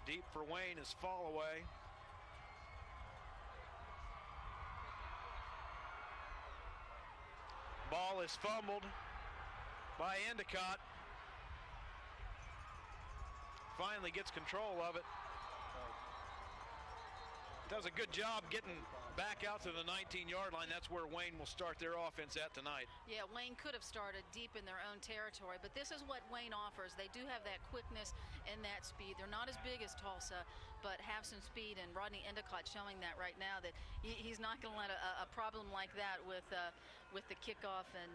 Deep for Wayne is Fallaway. Ball is fumbled by Endicott. Finally gets control of it. Does a good job getting back out to the 19-yard line. That's where Wayne will start their offense at tonight. Yeah, Wayne could have started deep in their own territory, but this is what Wayne offers. They do have that quickness and that speed. They're not as big as Tulsa, but have some speed, and Rodney Endicott showing that right now, that he's not going to let a problem like that with the kickoff and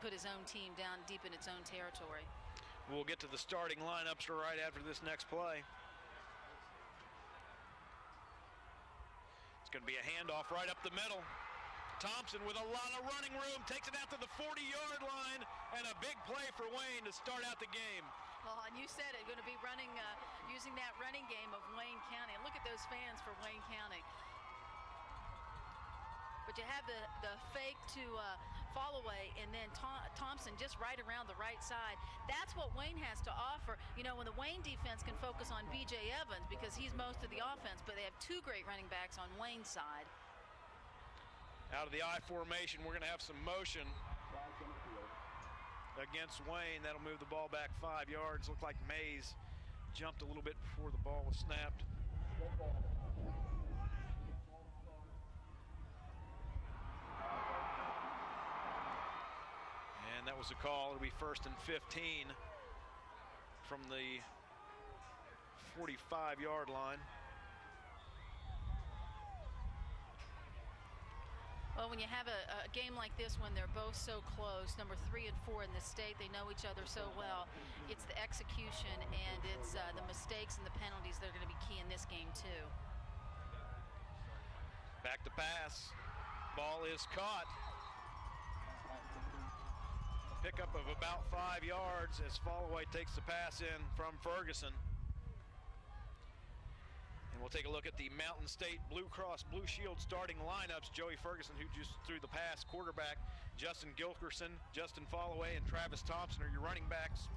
put his own team down deep in its own territory. We'll get to the starting lineups right after this next play. Going to be a handoff right up the middle. Thompson with a lot of running room takes it out to the 40-yard line, and a big play for Wayne to start out the game. Oh, and you said it, going to be running, using that running game of Wayne County. And look at those fans for Wayne County. But you have the fake to Fallaway, and then Thompson just right around the right side. That's what Wayne has to offer. You know, when the Wayne defense can focus on B.J. Evans because he's most of the offense, but they have two great running backs on Wayne's side. Out of the I formation, we're going to have some motion against Wayne. That'll move the ball back 5 yards. Looked like Mays jumped a little bit before the ball was snapped. And that was a call. It'll be 1st and 15 from the 45-yard line. Well, when you have a game like this, when they're both so close, number 3 and 4 in the state, they know each other so well. It's the execution and it's the mistakes and the penalties that are going to be key in this game too. Back to pass. Ball is caught. Pickup of about 5 yards as Fallaway takes the pass in from Ferguson. And we'll take a look at the Mountain State Blue Cross Blue Shield starting lineups. Joey Ferguson, who just threw the pass, quarterback. Justin Gilkerson, Justin Fallaway, and Travis Thompson are your running backs.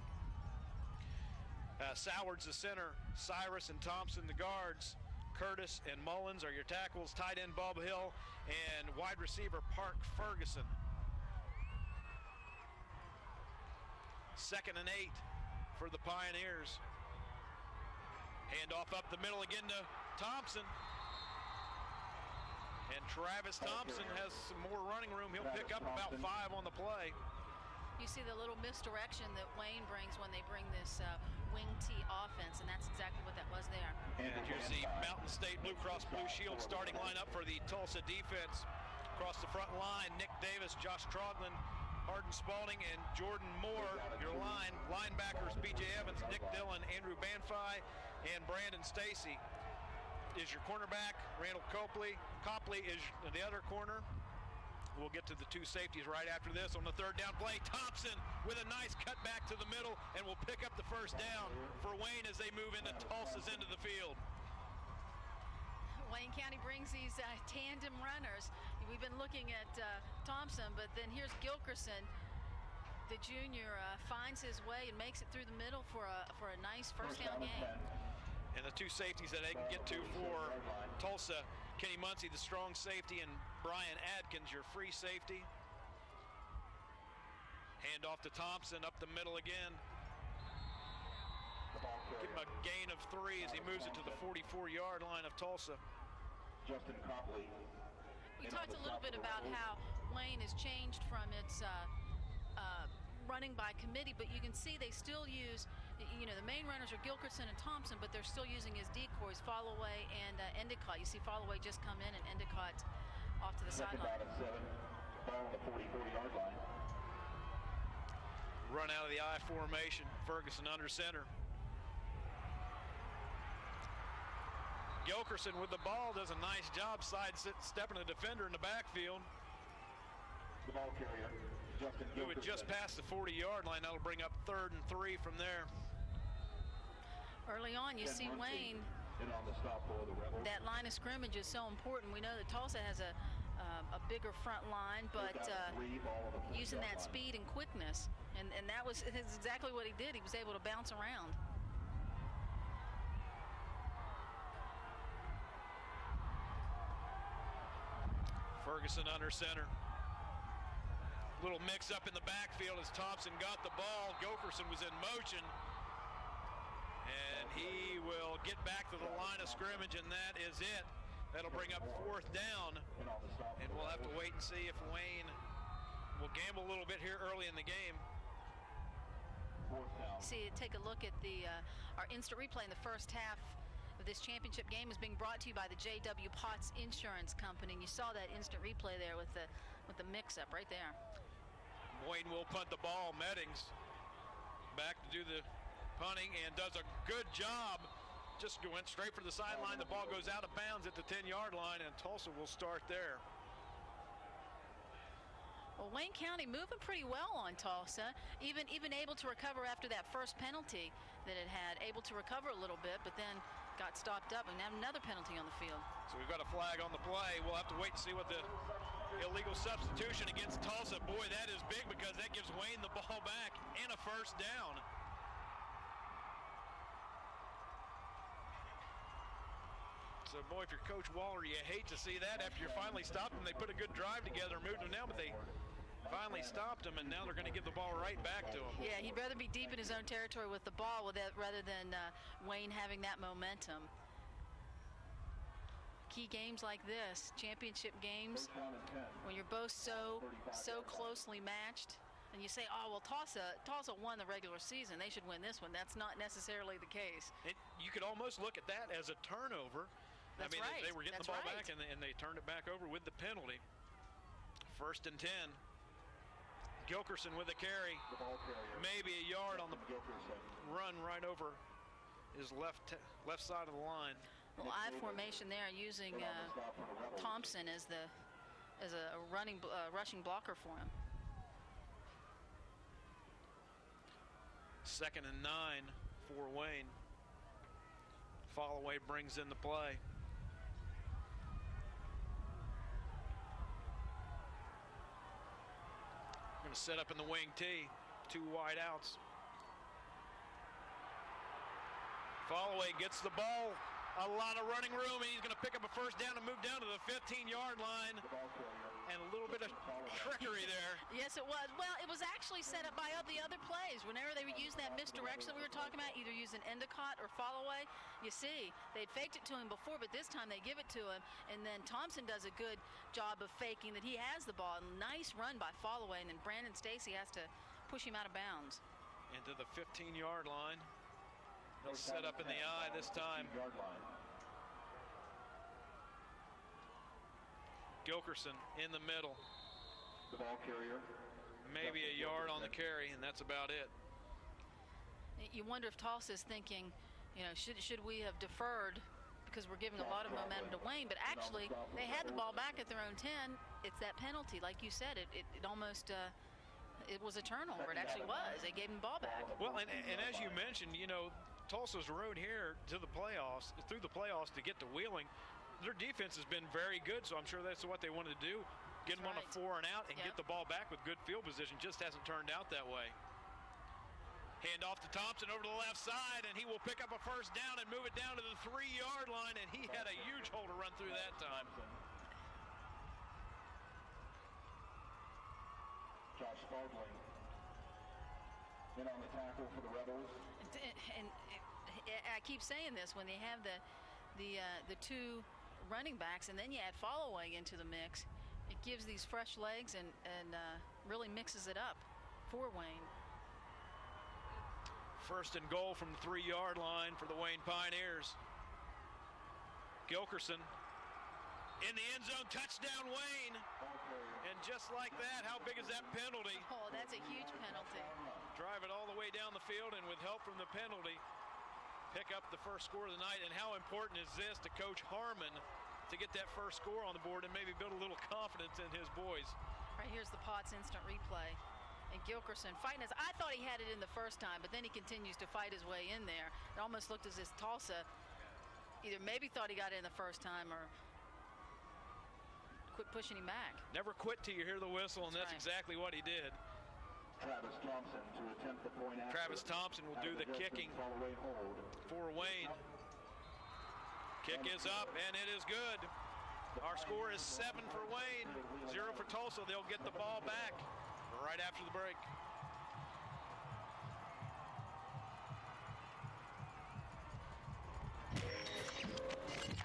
Soward's the center. Cyrus and Thompson the guards. Curtis and Mullins are your tackles. Tight end Bob Hill and wide receiver Park Ferguson. 2nd and 8 for the Pioneers. Handoff up the middle again to Thompson. And Travis Thompson has some more running room. He'll pick up about 5 on the play. You see the little misdirection that Wayne brings when they bring this wing T offense, and that's exactly what that was there. And here's the Mountain State Blue Cross Blue Shield starting lineup for the Tulsa defense. Across the front line, Nick Davis, Josh Troglin, Hardin Spalding, and Jordan Moore. Your line, linebackers B.J. Evans, Nick Dillon, Andrew Banfi, and Brandon Stacy is your cornerback. Randall Copley is the other corner. We'll get to the two safeties right after this. On the 3rd down play, Thompson with a nice cut back to the middle, and will pick up the 1st down for Wayne as they move into Tulsa's end of the field. Wayne County brings these tandem runners. We've been looking at Thompson, but then here's Gilkerson. The junior finds his way and makes it through the middle for a nice 1st down gain. And the two safeties that they can get to for Tulsa, Kenny Muncie, the strong safety, and Brian Adkins, your free safety. Hand off to Thompson, up the middle again. Give him a gain of 3 as he moves it to the 44-yard line of Tulsa. Justin Copley. We talked a little bit about how Wayne has changed from its running by committee, but you can see they still use, you know, the main runners are Gilkerson and Thompson, but they're still using his decoys, Fallaway and Endicott. You see Fallaway just come in and Endicott off to the sideline. Ball on the 44-yard line. Run out of the I formation, Ferguson under center. Gilkerson with the ball does a nice job sidestepping a defender in the backfield. The ball carrier, Justin Gilkerson. Who would just pass the 40-yard line. That'll bring up 3rd and 3 from there. Early on, you see Wayne. On the stop for the Rebels. That line of scrimmage is so important. We know that Tulsa has a bigger front line, but using that speed and quickness, and that's exactly what he did. He was able to bounce around. Ferguson under center. Little mix up in the backfield as Thompson got the ball. Gilkerson was in motion. And he will get back to the line of scrimmage, and that is it. That'll bring up 4th down. And we'll have to wait and see if Wayne will gamble a little bit here early in the game. See, take a look at our instant replay in the first half of this championship game is being brought to you by the J.W. Potts Insurance Company. And you saw that instant replay there with the mix-up right there. Wayne will punt the ball. Meddings back to do the punting and does a good job. Just went straight for the sideline. The ball goes out of bounds at the 10-yard line, and Tulsa will start there. Well, Wayne County moving pretty well on Tulsa, even able to recover after that first penalty that it had, able to recover a little bit, but then got stopped up and have another penalty on the field. So we've got a flag on the play. We'll have to wait and see what the illegal substitution against Tulsa. Boy, that is big because that gives Wayne the ball back and a first down. So, boy, if you're Coach Waller, you hate to see that after you finally stopped them. They put a good drive together, moved them down, but they finally stopped them, and now they're going to give the ball right back to him. Yeah, he'd rather be deep in his own territory with the ball rather than Wayne having that momentum. Key games like this, championship games, when you're both so closely matched, and you say, oh, well, Tulsa won the regular season. They should win this one. That's not necessarily the case. You could almost look at that as a turnover. That's right. They were getting the ball back, and they turned it back over with the penalty. 1st and 10. Gilkerson with a carry. Maybe a yard on the run right over his left side of the line. Well, I formation there using Thompson as a rushing blocker for him. 2nd and 9 for Wayne. Followay brings in the play. Going to set up in the wing T. 2 wide outs. Followay gets the ball. A lot of running room, and he's going to pick up a first down and move down to the 15-yard line. And a little bit of trickery there. Yes, it was. Well, it was actually set up by the other plays. Whenever they would use that misdirection that we were talking about, either using Endicott or Followay, you see, they'd faked it to him before, but this time they give it to him. And then Thompson does a good job of faking that he has the ball. Nice run by Followay, and then Brandon Stacy has to push him out of bounds. Into the 15-yard line. They'll set up in the eye this time. Gilkerson in the middle. The ball carrier. Maybe a yard on the carry, and that's about it. You wonder if Tulsa's thinking, you know, should we have deferred because we're giving a lot of momentum to Wayne, but actually they had the ball back at their own 10. It's that penalty, like you said, it almost it was a turnover. It actually was. They gave him the ball back. Well, and as you mentioned, you know, Tulsa's road here to the playoffs, through the playoffs to get to Wheeling, their defense has been very good, so I'm sure that's what they wanted to do. Get them on a 4 and out and get the ball back with good field position. Just hasn't turned out that way. Hand off to Thompson over to the left side, and he will pick up a first down and move it down to the 3-yard line, and he had a huge hole to run through that time. Josh Spalding in on the tackle for the Rebels. And I keep saying this, when they have the 2 running backs and then you add Followay into the mix, it gives these fresh legs and really mixes it up for Wayne. 1st and goal from the 3-yard line for the Wayne Pioneers. Gilkerson in the end zone, touchdown Wayne. And just like that, how big is that penalty? Oh, that's a huge penalty. Drive it all the way down the field, and with help from the penalty, pick up the first score of the night. And how important is this to Coach Harmon to get that first score on the board and maybe build a little confidence in his boys? All right, here's the Potts instant replay. And Gilkerson fighting us. I thought he had it in the first time, but then he continues to fight his way in there. It almost looked as if Tulsa either maybe thought he got it in the first time or quit pushing him back. Never quit till you hear the whistle, and that's exactly what he did. Travis Thompson to attempt the point after. Travis Thompson will do the kicking for Wayne. Kick is up, and it is good. Our score is 7 for Wayne, 0 for Tulsa. They'll get the ball back right after the break.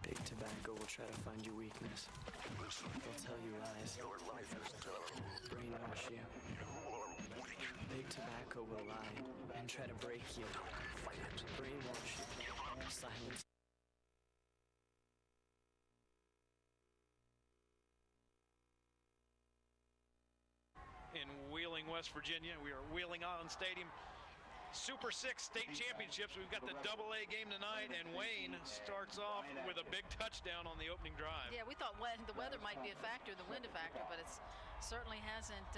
Big tobacco will try to find your weakness. They'll tell you lies. Your life is tough. Brainwash you. Big tobacco will lie and try to break you. Fight it. Brainwash you. Silence. In Wheeling, West Virginia, we are Wheeling Island Stadium. Super 6 state championships. We've got the AA game tonight, and Wayne starts off with a big touchdown on the opening drive. Yeah, we thought the weather might be a factor, the wind a factor, but it certainly hasn't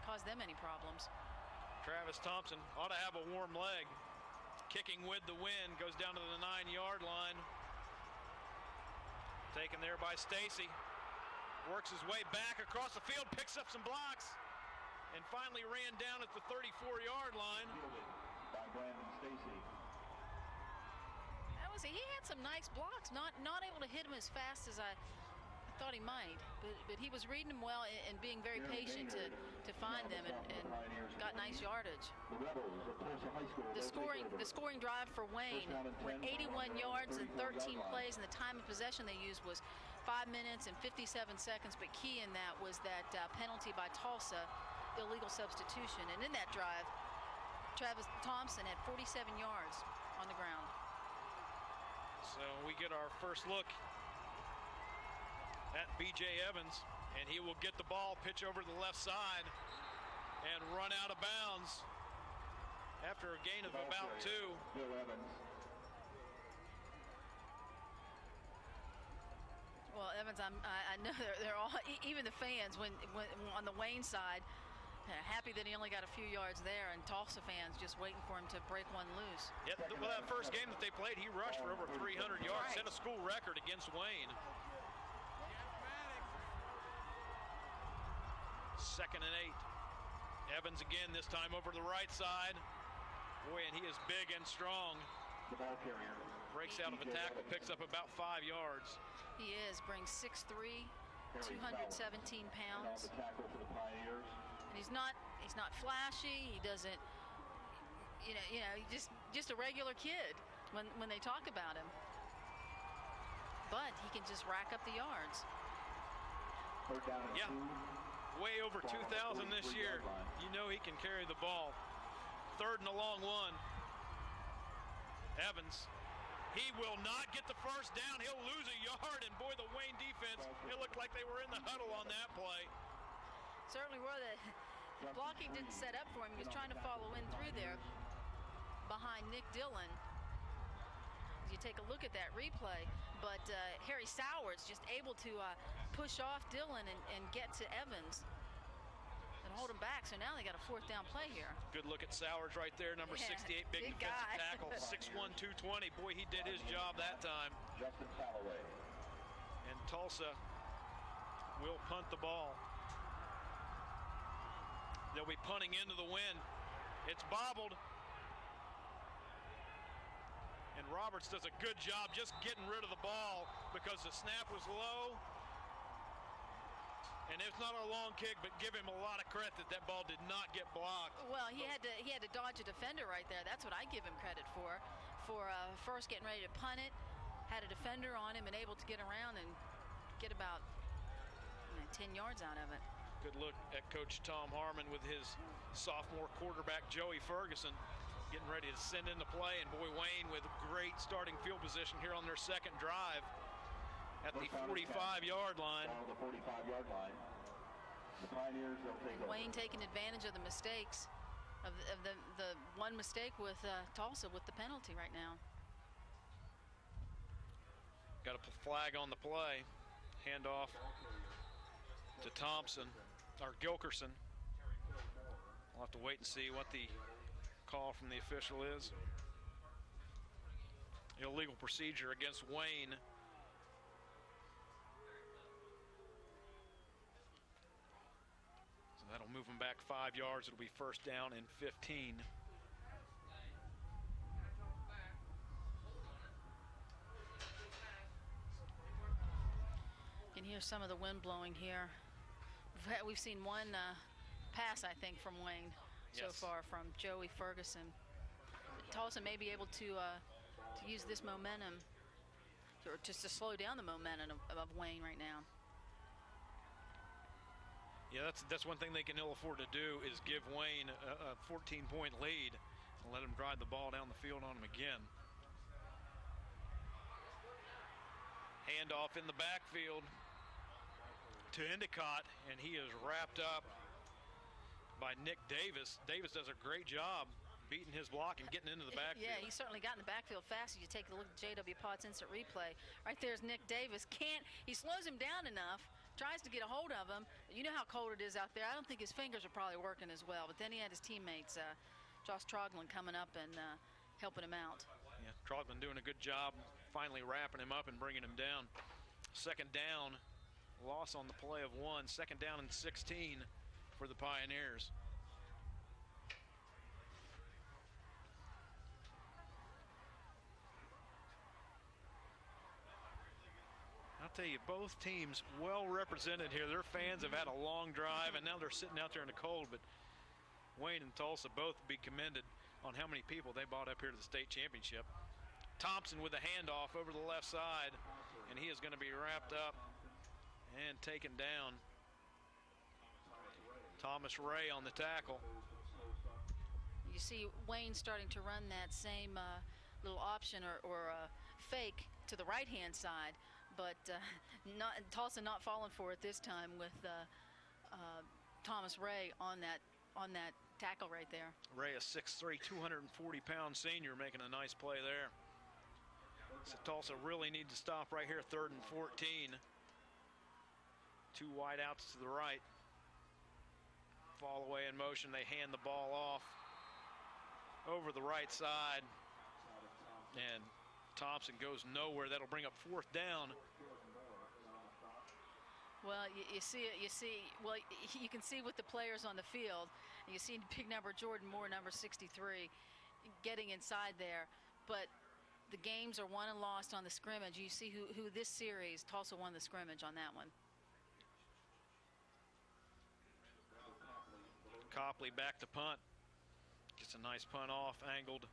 caused them any problems. Travis Thompson ought to have a warm leg. Kicking with the wind, goes down to the 9-yard line. Taken there by Stacy. Works his way back across the field, picks up some blocks, and finally ran down at the 34-yard line. By Brandon Stacy. He had some nice blocks, not able to hit him as fast as I thought he might, but he was reading them well and being very patient to find them and got nice yardage. The scoring drive for Wayne went 81 yards and 13 plays, and the time of possession they used was 5 minutes and 57 seconds, but key in that was that penalty by Tulsa, illegal substitution. And in that drive, Travis Thompson had 47 yards on the ground. So we get our first look at B.J. Evans, and he will get the ball, pitch over to the left side, and run out of bounds after a gain of about 2. Bill Evans. Well, Evans, I know they're all, even the fans, when on the Wayne side, happy that he only got a few yards there, and Tulsa fans just waiting for him to break one loose. Yeah, well, that first game that they played, he rushed for over 300 yards, right. Set a school record against Wayne. 2nd and 8. Evans again, this time over to the right side. Boy, and he is big and strong. The ball carrier. Breaks out of a tackle, picks up about 5 yards. He brings 6'3", 217 pounds. The tackle for the Pioneers. And he's not flashy. He doesn't, you know, just a regular kid when they talk about him. But he can just rack up the yards. Third down and Yeah. 2. Way over 2,000 this year. You know he can carry the ball. 3rd and a long one. Evans. He will not get the first down. He'll lose a yard, and boy, the Wayne defense, it looked like they were in the huddle on that play. Certainly were. The blocking didn't set up for him. He was trying to follow in through there behind Nick Dillon. You take a look at that replay, but Harry Sowers just able to push off Dillon and get to Evans and hold him back. So now they got a 4th down play here. Good look at Sowers right there, number 68, big defensive guy. tackle, 6'1", 220. Boy, he did his job that time. Justin Callaway. And Tulsa will punt the ball. They'll be punting into the wind. It's bobbled. And Roberts does a good job just getting rid of the ball because the snap was low. And it's not a long kick, but give him a lot of credit that ball did not get blocked. Well, he had to dodge a defender right there. That's what I give him credit for first getting ready to punt it, had a defender on him and able to get around and get about 10 yards out of it. Good look at Coach Tom Harmon with his sophomore quarterback Joey Ferguson getting ready to send in the play, and boy, Wayne with great starting field position here on their 2nd drive at the 45-yard line. The 45-yard line. The Pioneers, they'll take over. Wayne taking advantage of the mistakes of the one mistake with Tulsa with the penalty right now. Got a flag on the play. Hand off to Thompson or Gilkerson. We'll have to wait and see what the call from the official is. Illegal procedure against Wayne. So that'll move him back 5 yards. It'll be 1st down and 15. And Here's some of the wind blowing here. We've seen one pass, I think, from Wayne so far, from Joey Ferguson. Tolsia may be able to use this momentum, or just to slow down the momentum of Wayne right now. Yeah, that's one thing they can ill afford to do, is give Wayne a 14-point lead and let him drive the ball down the field on him again. Handoff in the backfield to Endicott, and he is wrapped up by Nick Davis. Davis does a great job beating his block and getting into the backfield. Yeah, he certainly got in the backfield fast. You take a look at J.W. Potts' instant replay. Right there's Nick Davis. He slows him down enough, tries to get a hold of him. You know how cold it is out there. I don't think his fingers are probably working as well. But then he had his teammates, Josh Troglin, coming up and helping him out. Yeah, Troglin doing a good job finally wrapping him up and bringing him down. Second down, loss on the play of 1. Second down and 16 for the Pioneers. I'll tell you, both teams well represented here. Their fans have had a long drive, and now they're sitting out there in the cold. But Wayne and Tolsia both be commended on how many people they brought up here to the state championship. Thompson with a handoff over the left side, and he is going to be wrapped up and taken down. Thomas Ray on the tackle. You see Wayne starting to run that same little option or fake to the right-hand side. But Tolsia not falling for it this time with Thomas Ray on that tackle right there. Ray, a 6'3", 240-pound senior, making a nice play there. So Tolsia really needs to stop right here, 3rd and 14. 2 wide outs to the right. Fall away in motion. They hand the ball off over the right side, and Thompson goes nowhere. That'll bring up 4th down. Well, you see it. Well, you can see with the players on the field. You see big number Jordan Moore, number 63, getting inside there. But the games are won and lost on the scrimmage. You see who this series, Tolsia won the scrimmage on that one. Copley back to punt. Gets a nice punt off, angled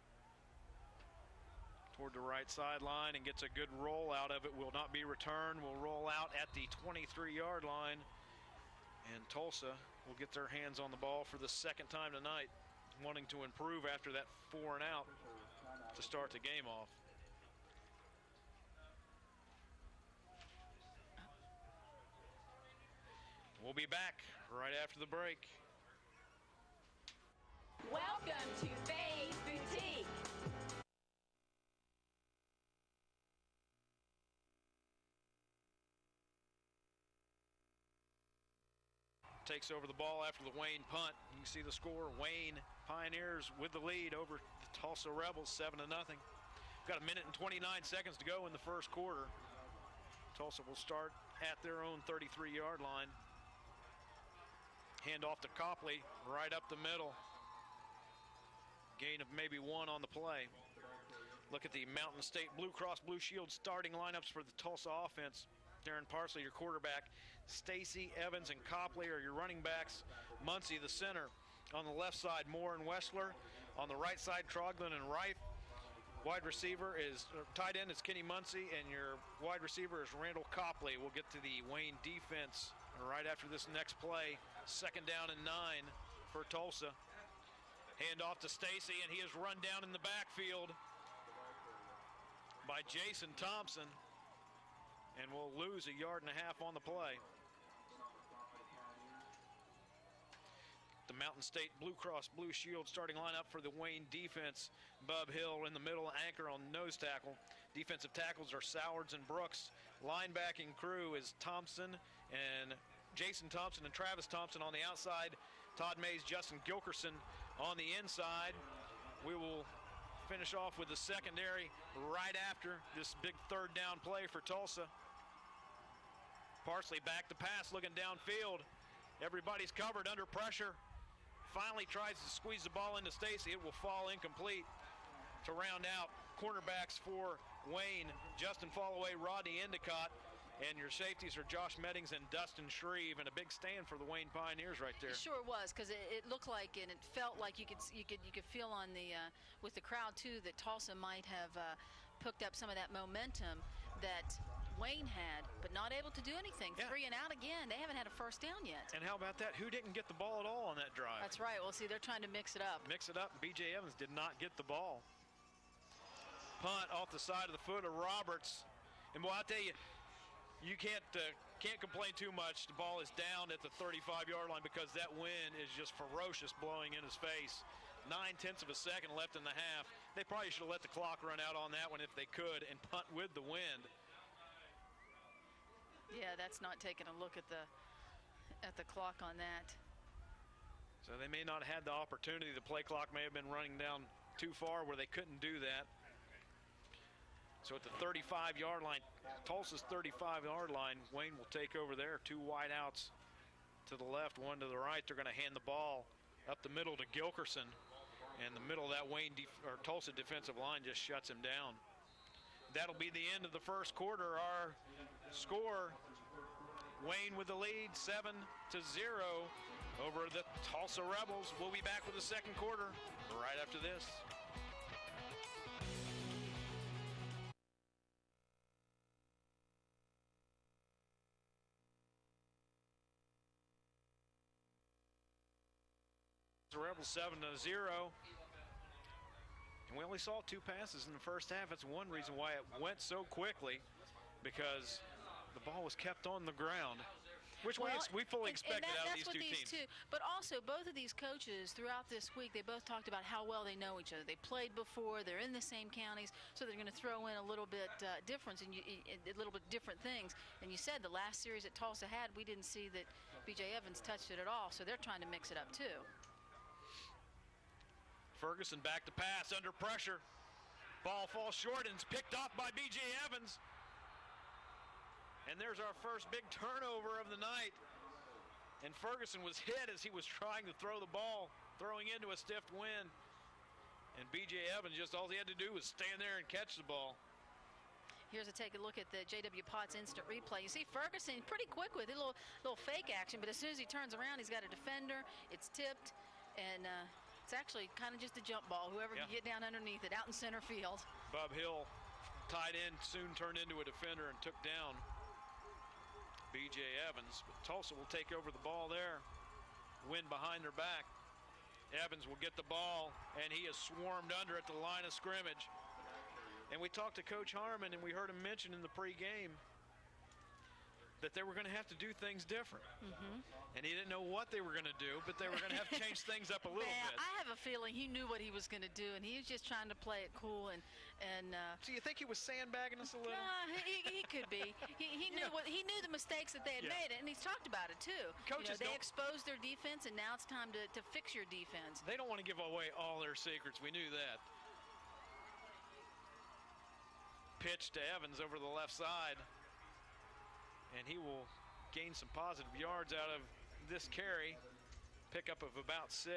toward the right sideline, and gets a good roll out of it. Will not be returned. Will roll out at the 23-yard line. And Tolsia will get their hands on the ball for the 2nd time tonight, wanting to improve after that 4 and out to start the game off. We'll be back right after the break. Welcome to Faye's Boutique. Takes over the ball after the Wayne punt. You can see the score. Wayne Pioneers with the lead over the Tulsa Rebels, 7-0. Got a minute and 29 seconds to go in the first quarter. Tulsa will start at their own 33-yard line. Hand off to Copley, right up the middle. Gain of maybe 1 on the play. Look at the Mountain State Blue Cross Blue Shield starting lineups for the Tulsa offense. Darren Parsley, your quarterback. Stacy, Evans, and Copley are your running backs. Muncie, the center. On the left side, Moore and Wessler. On the right side, Troglin and Reif. Wide receiver is, tight end is Kenny Muncie, and your wide receiver is Randall Copley. We'll get to the Wayne defense right after this next play. 2nd down and 9 for Tulsa. Hand off to Stacy, and he is run down in the backfield by Jason Thompson, and we'll lose 1.5 yards on the play. The Mountain State Blue Cross Blue Shield starting lineup for the Wayne defense. Bub Hill in the middle, anchor on nose tackle. Defensive tackles are Sowards and Brooks. Linebacking crew is Thompson and Jason Thompson and Travis Thompson on the outside. Todd Mays, Justin Gilkerson on the inside. We will finish off with the secondary right after this big 3rd down play for Tulsa. Parsley back to pass, looking downfield. Everybody's covered under pressure. Finally tries to squeeze the ball into Stacy. It will fall incomplete. To round out cornerbacks for Wayne, Justin Fallaway, Rodney Endicott, And your safeties are Josh Meddings and Dustin Shreve, and a big stand for the Wayne Pioneers right there. It sure was, because it looked like and it felt like you could feel on the with the crowd too that Tulsa might have picked up some of that momentum that Wayne had, but not able to do anything. Yeah. 3 and out again. They haven't had a first down yet. And how about that? Who didn't get the ball at all on that drive? That's right. Well, see, they're trying to mix it up. Mix it up. B.J. Evans did not get the ball. Punt off the side of the foot of Roberts. And boy, I tell you, you can't complain too much. The ball is down at the 35-yard line because that wind is just ferocious blowing in his face. 9/10 of a second left in the half. They probably should have let the clock run out on that one if they could and punt with the wind. Yeah, that's not taking a look at the clock on that. So they may not have had the opportunity. The play clock may have been running down too far where they couldn't do that. So at the 35-yard line, Tulsa's 35-yard line, Wayne will take over there. 2 wide outs to the left, 1 to the right. They're going to hand the ball up the middle to Gilkerson. And the middle of that Tulsa defensive line just shuts him down. That'll be the end of the first quarter. Our score, Wayne with the lead, 7-0 over the Tulsa Rebels. We'll be back with the second quarter right after this. The Rebels 7-0. And we only saw 2 passes in the first half. That's one reason why it went so quickly, because the ball was kept on the ground, which we fully expected out of these two teams. But also, both of these coaches throughout this week, they both talked about how well they know each other. They played before. They're in the same counties, so they're going to throw in a little bit difference and a little bit different things. And you said the last series that Tulsa had, we didn't see that B.J. Evans touched it at all, so they're trying to mix it up too. Ferguson back to pass under pressure. Ball falls short and it's picked off by B.J. Evans. And there's our first big turnover of the night. And Ferguson was hit as he was trying to throw the ball, throwing into a stiff wind. And B.J. Evans, just all he had to do was stand there and catch the ball. Here's a take a look at the J.W. Potts instant replay. You see Ferguson pretty quick with it, a little fake action, but as soon as he turns around, he's got a defender. It's tipped, and it's actually kind of just a jump ball. Whoever can get down underneath it, out in center field. Bub Hill, tight end, soon turned into a defender and took down B.J. Evans. But Tulsa will take over the ball there. Wind behind their back. Evans will get the ball, and he is swarmed under at the line of scrimmage. And we talked to Coach Harmon, and we heard him mention in the pregame that they were going to have to do things different. And he didn't know what they were going to do, but they were going to have to change things up a little bit. I have a feeling he knew what he was going to do, and he was just trying to play it cool. So you think he was sandbagging us a little? He could be. He knew he knew the mistakes that they had made, and he's talked about it too. Coaches they exposed their defense, and now it's time to fix your defense. They don't want to give away all their secrets. We knew that. Pitch to Evans over the left side. And he will gain some positive yards out of this carry. Pickup of about 6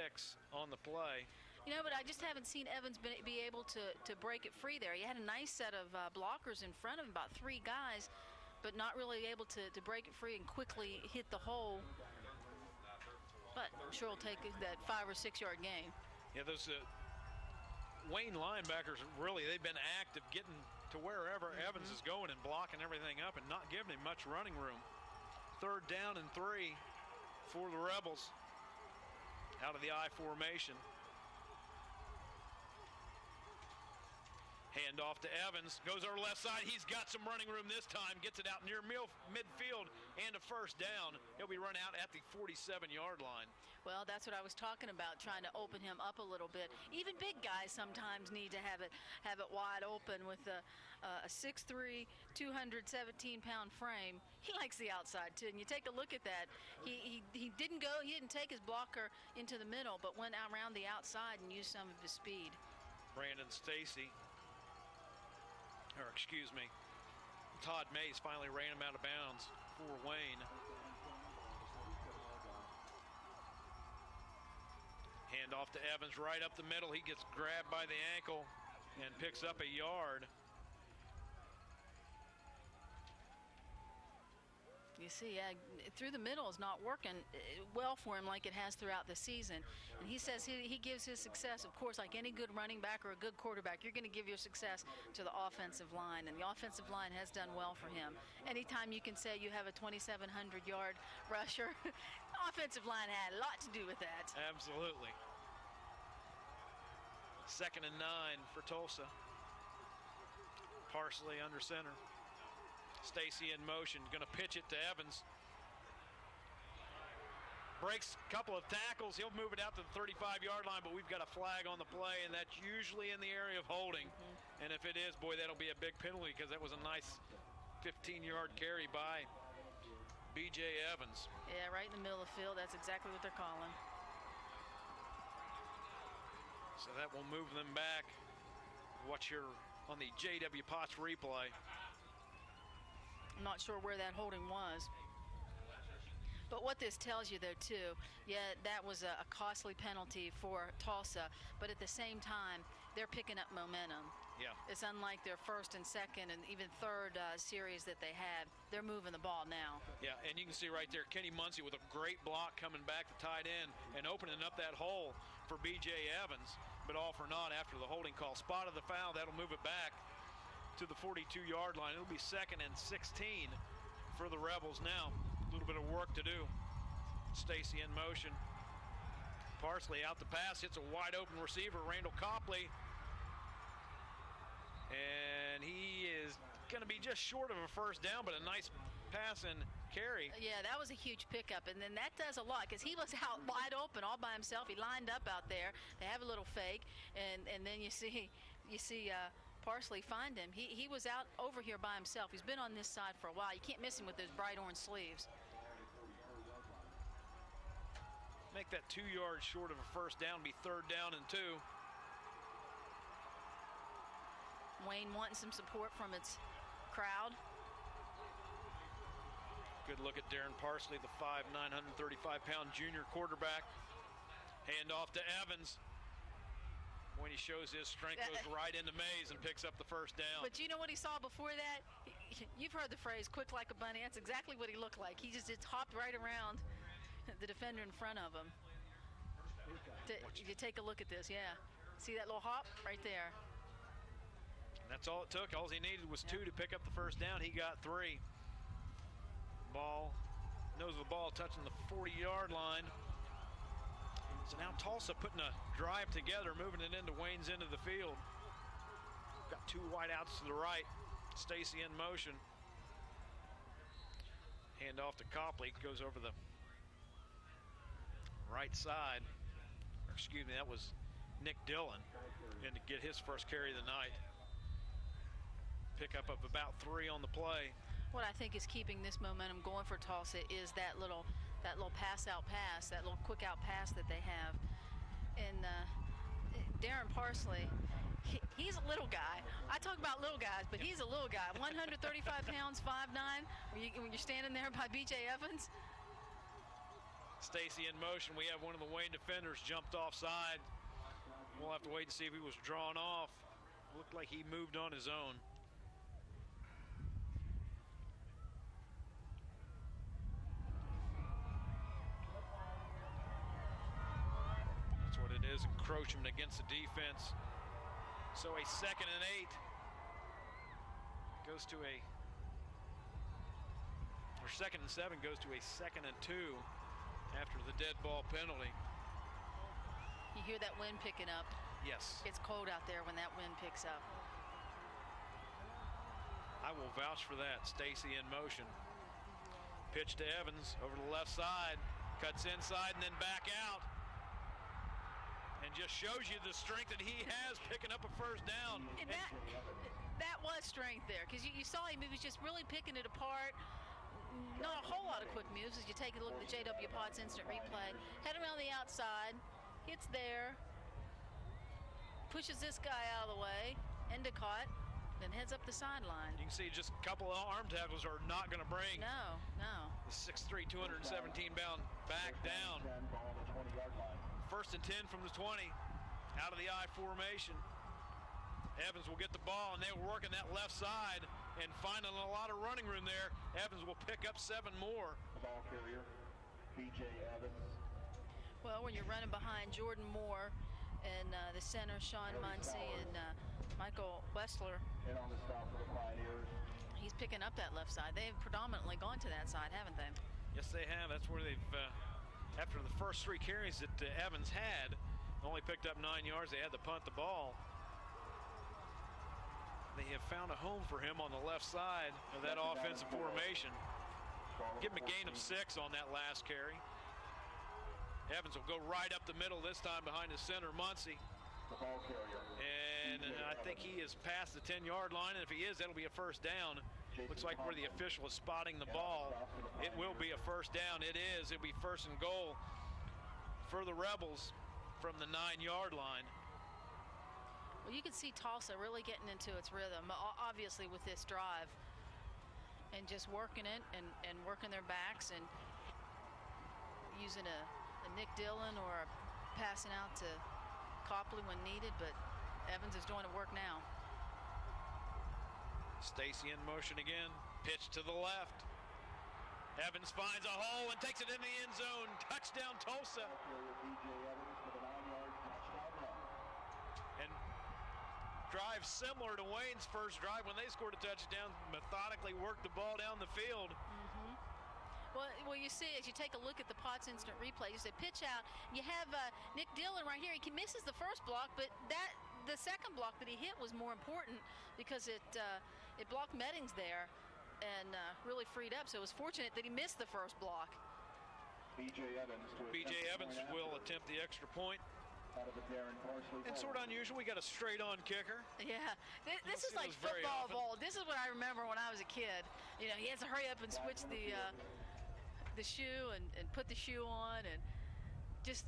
on the play. But I just haven't seen Evans be able to break it free there. He had a nice set of blockers in front of him, about 3 guys, but not really able to break it free and quickly hit the hole. But I'm sure he'll take that 5 or 6 yard gain. Yeah, those Wayne linebackers, really, they've been active getting to wherever Evans is going and blocking everything up and not giving him much running room. 3rd down and 3 for the Rebels out of the I formation. Hand off to Evans, goes over left side. He's got some running room this time, gets it out near midfield and a first down. He'll be run out at the 47-yard line. Well, that's what I was talking about, trying to open him up a little bit. Even big guys sometimes need to have it wide open with a 6'3", 217-pound frame. He likes the outside too, and you take a look at that. He didn't take his blocker into the middle, but went out around the outside and used some of his speed. Brandon Stacy. Todd Mays finally ran him out of bounds for Wayne. Hand off to Evans right up the middle. He gets grabbed by the ankle and picks up a yard. You see, through the middle is not working well for him like it has throughout the season. And he says he gives his success, of course, like any good running back or a good quarterback, you're going to give your success to the offensive line. And the offensive line has done well for him. Anytime you can say you have a 2,700-yard rusher, the offensive line had a lot to do with that. Absolutely. 2nd and 9 for Tulsa. Parsley under center. Stacy in motion, going to pitch it to Evans. Breaks a couple of tackles. He'll move it out to the 35-yard line, but we've got a flag on the play, and that's usually in the area of holding. And if it is, boy, that'll be a big penalty because that was a nice 15-yard carry by B.J. Evans. Yeah, right in the middle of the field. That's exactly what they're calling. So that will move them back. Watch here on the J.W. Potts replay. I'm not sure where that holding was. But what this tells you, though, too, yeah, that was a costly penalty for Tulsa, but at the same time, they're picking up momentum. Yeah. It's unlike their first and second and even third series that they had. They're moving the ball now. Yeah, and you can see right there, Kenny Muncie with a great block coming back to tight end and opening up that hole for B.J. Evans, but all for naught after the holding call. Spotted the foul, that'll move it back to the 42-yard line. It'll be 2nd and 16 for the Rebels now. A little bit of work to do. Stacy in motion. Parsley out the pass, hits a wide open receiver, Randall Copley. And he is going to be just short of a first down, but a nice pass and carry. Yeah, that was a huge pickup, and then that does a lot because he was out wide open all by himself. He lined up out there. They have a little fake, and then you see Parsley find him. He was out over here by himself. He's been on this side for a while. You can't miss him with those bright orange sleeves. Make that 2 yards short of a first down, be 3rd down and 2. Wayne wanting some support from its crowd. Good look at Darren Parsley, the 5'9", 135-pound junior quarterback. Hand off to Evans. When he shows his strength, goes right into Mays and picks up the first down. But you know what he saw before that? You've heard the phrase, quick like a bunny. That's exactly what he looked like. He just hopped right around the defender in front of him. You take a look at this, yeah. See that little hop right there? And that's all it took. All he needed was 2 to pick up the first down. He got 3. Nose of the ball touching the 40-yard line. So now Tulsa putting a drive together, moving it into Wayne's end of the field. Got 2 wideouts to the right. Stacy in motion. Hand off to Copley. Goes over the right side. Excuse me, that was Nick Dillon. And to get his first carry of the night. Pickup of about 3 on the play. What I think is keeping this momentum going for Tulsa is that little pass-out pass, that little quick-out pass that they have. And Darren Parsley, he's a little guy. I talk about little guys, but he's a little guy. 135 pounds, 5'9", when you're standing there by B.J. Evans. Stacy in motion. We have one of the Wayne defenders jumped offside. We'll have to wait and see if he was drawn off. Looked like he moved on his own. Is encroachment against the defense. So a 2nd and 8 goes to a, or 2nd and 7 goes to a 2nd and 2 after the dead ball penalty. You hear that wind picking up? Yes. It's cold out there when that wind picks up. I will vouch for that. Stacy in motion. Pitch to Evans over the left side. Cuts inside and then back out. And just shows you the strength that he has picking up a first down. And that was strength there, because you saw him. He was just really picking it apart. Not a whole lot of quick moves as you take a look at the J.W. Potts instant replay. Head around the outside. Hits there. Pushes this guy out of the way. Endicott. Then heads up the sideline. You can see just a couple of arm tackles are not going to bring the 6'3", 217-pound back down. 1st and 10 from the 20, out of the I formation. Evans will get the ball, and they were working that left side. and finding a lot of running room there. Evans will pick up 7 more. The ball carrier, B.J. Evans. Well, when you're running behind Jordan Moore and the center, Sean Muncy and Michael Wessler, And on the stop for the Pioneers. he's picking up that left side. They've predominantly gone to that side, haven't they? Yes, they have. That's where they've, after the first 3 carries that Evans had, only picked up 9 yards. They had to punt the ball. They have found a home for him on the left side of that offensive formation. Give him a gain of 6 on that last carry. Evans will go right up the middle this time behind the center, Muncy. The ball carrier. And I think he is past the 10-yard line, and if he is, that'll be a first down. Looks like where the official is spotting the ball, it will be a first down. It is. It'll be first and goal for the Rebels from the 9-yard line. Well, you can see Tulsa really getting into its rhythm, obviously with this drive, and just working it and working their backs and using a Nick Dillon or passing out to Copley when needed, but Evans is doing the work now. Stacy in motion again. Pitch to the left. Evans finds a hole and takes it in the end zone. Touchdown, Tulsa. B.J. Evans with a 9-yard touchdown run. And drive similar to Wayne's first drive when they scored a touchdown. Methodically worked the ball down the field. Well, you see, as you take a look at the Potts instant replay, you say pitch out. You have Nick Dillon right here. He misses the first block, but the second block that he hit was more important because it blocked Meddings there and really freed up. So it was fortunate that he missed the first block. B.J. Evans will attempt the extra point. Out of the Darren Parsley. And sort of unusual, we got a straight-on kicker. Yeah, this is see like those very football often. ball. This is what I remember when I was a kid. You know, he has to hurry up and switch the shoe and put the shoe on, and just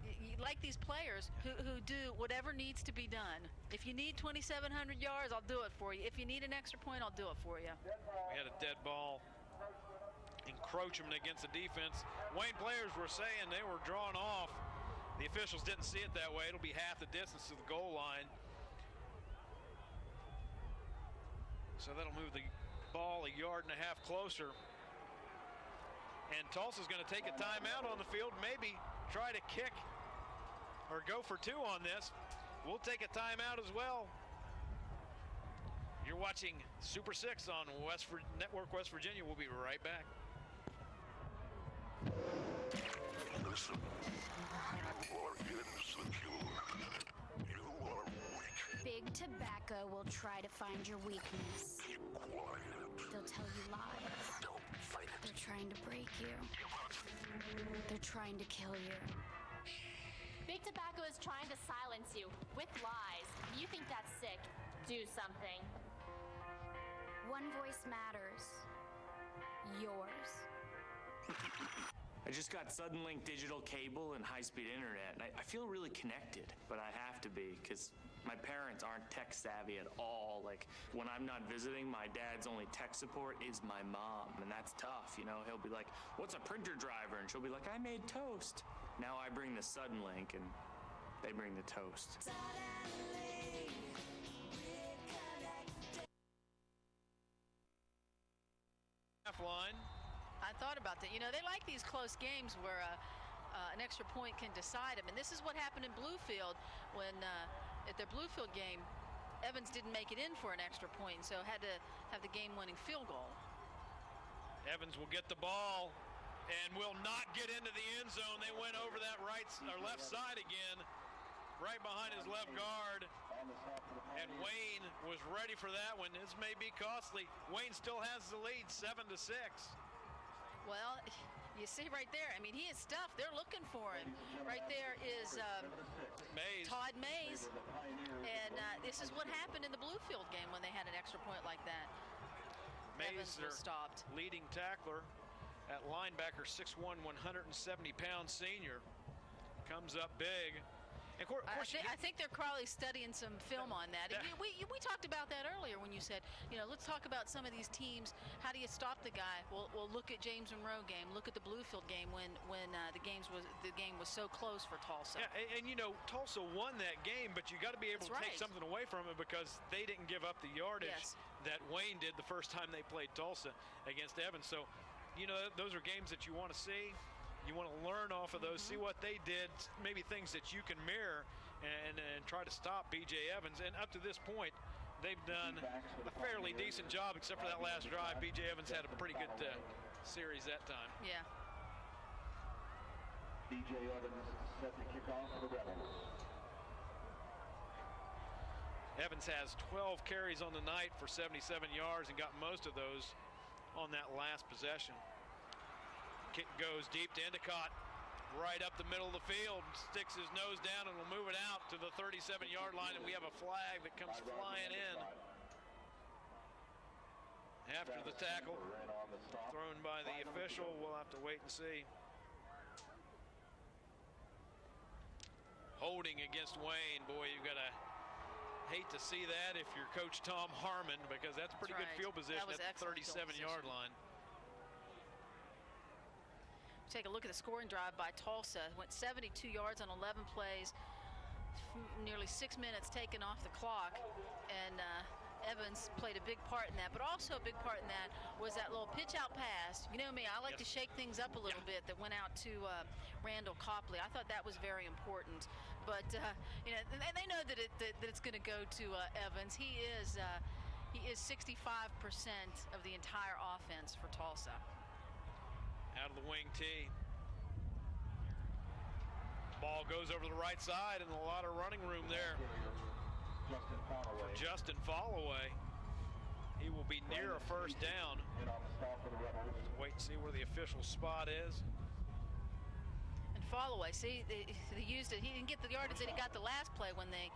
you like these players who do whatever needs to be done. If you need 2,700 yards, I'll do it for you. If you need an extra point, I'll do it for you. We had a dead ball encroachment against the defense. Wayne players were saying they were drawn off. The officials didn't see it that way. It'll be half the distance to the goal line. So that'll move the ball 1.5 yards closer. And Tulsa's going to take a timeout on the field, maybe try to kick or go for 2 on this. We'll take a timeout as well. You're watching Super 6 on Network West Virginia. We'll be right back. Listen, you are insecure. You are weak. Big Tobacco will try to find your weakness. Keep quiet. They'll tell you lies. Don't fight it. They're trying to break you. Give up. They're trying to kill you. Big Tobacco is trying to silence you with lies. If you think that's sick, do something. One voice matters. Yours. I just got Suddenlink digital cable and high-speed internet. I feel really connected, but I have to be because my parents aren't tech savvy at all. Like, when I'm not visiting, my dad's only tech support is my mom, and that's tough, you know? He'll be like, what's a printer driver? And she'll be like, I made toast. Now I bring the Suddenlink, and they bring the toast. Line. I thought about that. You know, they like these close games where an extra point can decide them. And this is what happened in Bluefield when at their Bluefield game, Evans didn't make it in for an extra point, so had to have the game-winning field goal. Evans will get the ball and will not get into the end zone. They went over that left side again, right behind his left guard. And Wayne was ready for that one. This may be costly. Wayne still has the lead, 7-6. Well, you see right there, I mean, he is stuffed. They're looking for him. Right there is Mays. Todd Mays. And this is what happened in the Bluefield game when they had an extra point like that. Mays, Evans was stopped. Leading tackler at linebacker, 6'1", 170-pound senior. Comes up big. And of course, I think they're probably studying some film on that. Yeah. We talked about that earlier when you you said, let's talk about some of these teams. How do you stop the guy? Well, look at James Monroe game. Look at the Bluefield game when the game was so close for Tulsa. Yeah, and Tulsa won that game, but you got to be able to take something away from it because they didn't give up the yardage that Wayne did the first time they played Tulsa against Evans. So, those are games that you want to see. You want to learn off of those, see what they did, maybe things that you can mirror and try to stop B.J. Evans. And up to this point, they've done a fairly decent job, except for that last drive. B.J. Evans had a pretty good series that time. Yeah. B.J. Evans set the kickoff for the Rebels. Evans has 12 carries on the night for 77 yards and got most of those on that last possession. Kick goes deep to Endicott, right up the middle of the field, sticks his nose down and will move it out to the 37-yard line, and we have a flag that comes flying in after the tackle thrown by the official. We'll have to wait and see. Holding against Wayne. Boy, you've got to hate to see that if you're Coach Tom Harmon, because that's pretty good field position at the 37-yard line. Take a look at the scoring drive by Tulsa. Went 72 yards on 11 plays, nearly 6 minutes taken off the clock, and Evans played a big part in that. But also a big part in that was that little pitch out pass. You know me, I like to shake things up a little bit, that went out to Randall Copley. I thought that was very important. But and they know that it's going to go to Evans. He is 65% of the entire offense for Tulsa. Out of the wing tee. Ball goes over the right side, and a lot of running room there for Justin Followay. He will be near a first down. Wait and see where the official spot is. And Followay, see, they used it. He didn't get the yardage that he got the last play when they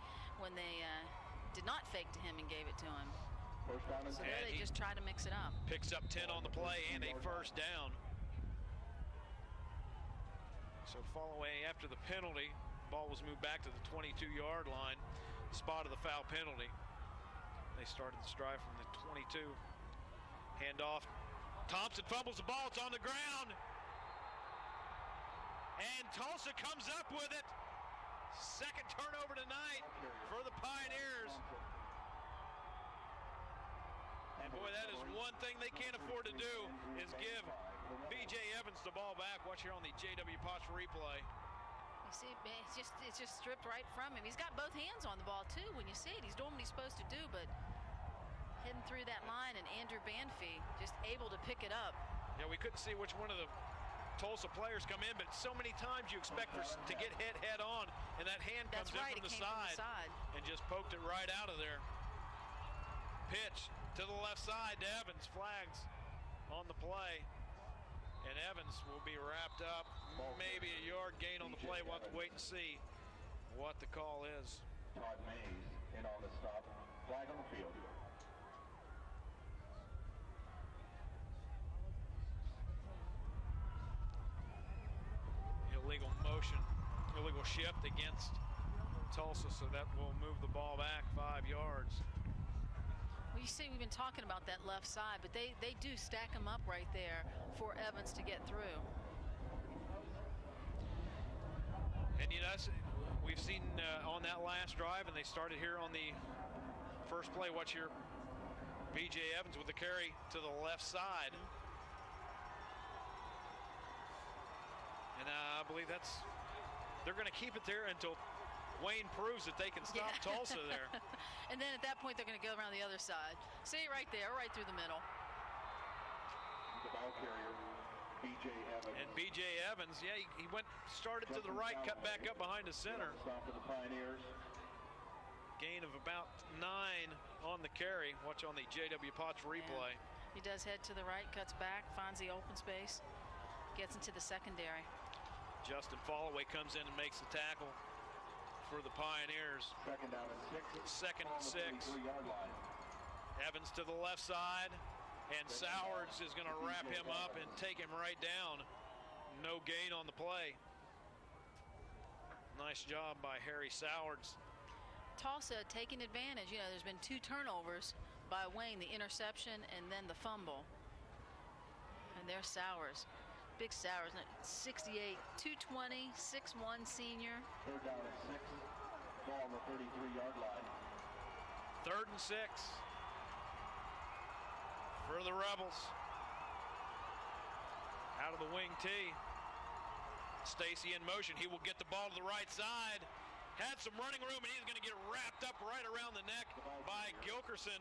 did not fake to him and gave it to him. So there they just try to mix it up. Picks up 10 on the play and a first down. So Followay, after the penalty, ball was moved back to the 22-yard line, spot of the foul penalty. They started the drive from the 22. Handoff. Thompson fumbles the ball. It's on the ground. And Tulsa comes up with it. Second turnover tonight for the Pioneers. And boy, that is one thing they can't afford to do, is give B.J. Evans the ball back. Watch here on the J.W. Potts replay. You see, it's just stripped right from him. He's got both hands on the ball, too, when you see it. He's doing what he's supposed to do, but heading through that line, and Andrew Banfee just able to pick it up. Yeah, we couldn't see which one of the Tulsa players come in, but so many times you expect to get hit head on, and that hand comes in from the side and just poked it right out of there. Pitch to the left side to Evans. Flags on the play. And Evans will be wrapped up. Maybe a yard gain on the play. We'll have to wait and see what the call is. Todd Mays in on the stop. Flag on the field. Illegal motion, illegal shift against Tulsa, so that will move the ball back 5 yards. Well, you see, we've been talking about that left side, but they do stack them up right there for Evans to get through. And we've seen on that last drive, and they started here on the first play. Watch here, B.J. Evans with the carry to the left side. And I believe they're going to keep it there until Wayne proves that they can stop Tulsa there. And then at that point, they're going to go around the other side. See, right there, right through the middle. The ball carrier, B.J. Evans. And B.J. Evans, he started to the right, cut back up behind the center. Stop for the Pioneers. Gain of about 9 on the carry. Watch on the J.W. Potts replay. He does head to the right, cuts back, finds the open space, gets into the secondary. Justin Followay comes in and makes the tackle for the Pioneers. Second down and 6. Second and 6. Evans to the left side, and Sowards is going to wrap him up and take him right down. No gain on the play. Nice job by Harry Sowards. Tulsa taking advantage. There's been 2 turnovers by Wayne, the interception and then the fumble. And there's Sowers. Big Sowers, 6'8", 220, 6'1" senior. Third down and 6. Ball on the 33-yard line. 3rd and 6 for the Rebels. Out of the wing tee. Stacy in motion. He will get the ball to the right side. Had some running room, and he's going to get wrapped up right around the neck by Gilkerson.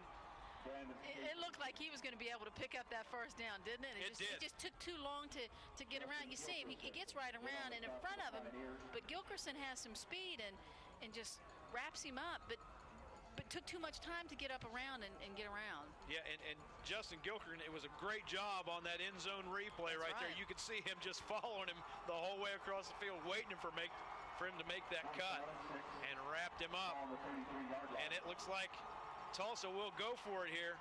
It looked like he was going to be able to pick up that first down, didn't it? It just took too long to get around. You see him, he gets right around and in front of him, but Gilkerson has some speed and just wraps him up, but took too much time to get up around and get around. Yeah, and Justin Gilkerson, it was a great job on that end zone replay. That's right there. You could see him just following him the whole way across the field, waiting for him to make that cut, and wrapped him up. And it looks like Tulsa will go for it here.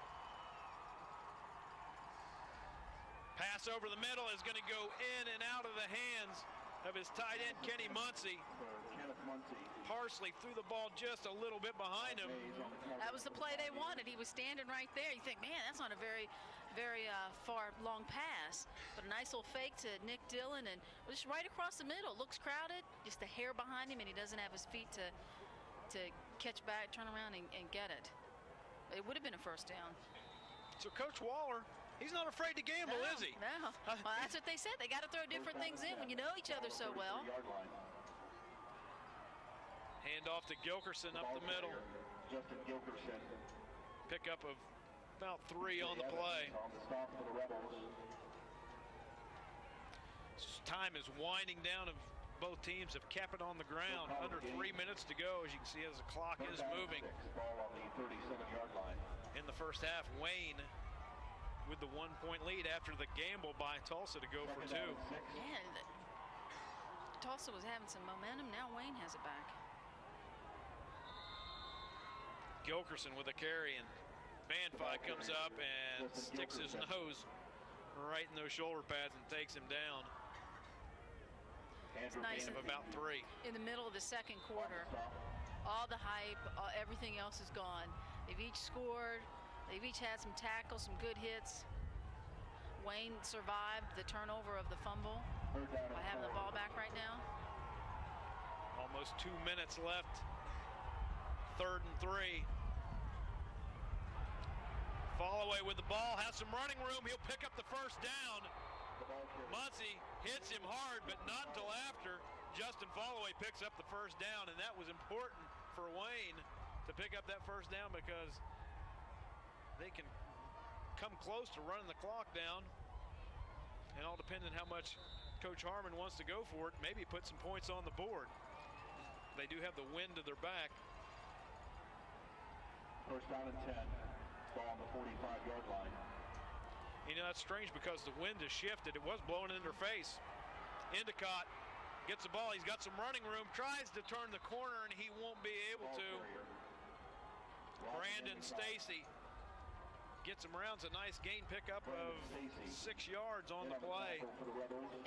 Pass over the middle is going to go in and out of the hands of his tight end, Kenny Muncie. Parsley threw the ball just a little bit behind him. That was the play they wanted. He was standing right there. You think, man, that's not a very far, long pass. But a nice little fake to Nick Dillon, and just right across the middle. Looks crowded, just a hair behind him, and he doesn't have his feet to catch back, turn around, and get it. It would have been a first down. So Coach Waller, he's not afraid to gamble, is he? No. Well, that's what they said. They got to throw different things in when you know each other so well. Hand off to Gilkerson up the middle. Justin Gilkerson. Pickup of about 3 on the play. Time is winding down. Both teams have kept it on the ground. Under 3 minutes to go, as you can see, as the clock is moving. Ball on the 37-yard line. In the first half, Wayne with the 1-point lead after the gamble by Tulsa to go for 2. Yeah, Tulsa was having some momentum. Now Wayne has it back. Gilkerson with a carry, and Banfi comes up and sticks his nose right in those shoulder pads and takes him down. It's nice of about 3. In the middle of the second quarter. All the hype, everything else is gone. They've each scored. They've each had some tackles, some good hits. Wayne survived the turnover of the fumble by having the ball back right now. Almost 2 minutes left. 3rd and 3. Followay with the ball, has some running room. He'll pick up the first down. Muncie hits him hard, but not until after Justin Followay picks up the first down, and that was important for Wayne to pick up that first down because they can come close to running the clock down, and all depending on how much Coach Harmon wants to go for it, maybe put some points on the board. They do have the wind to their back. First down and 10. Ball on the 45-yard line. You know, that's strange because the wind has shifted. It was blowing in their face. Endicott gets the ball. He's got some running room. Tries to turn the corner, and he won't be able to. Brandon Stacy gets him around. It's a nice gain pickup of 6 yards on the play.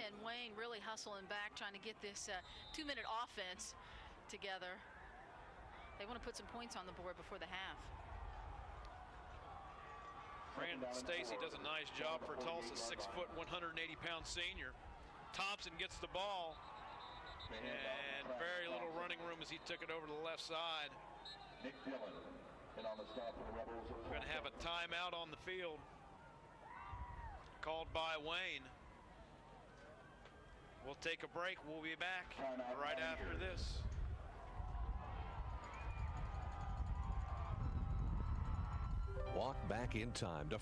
And Wayne really hustling back, trying to get this 2-minute offense together. They want to put some points on the board before the half. Brandon Stacy does a nice job for Tulsa, 6 foot, 180-pound senior. Thompson gets the ball, and very little running room as he took it over to the left side. Nick Dillon, and on the stop for the Rebels. We're going to have a timeout on the field called by Wayne. We'll take a break. We'll be back right after this. Walk back in time to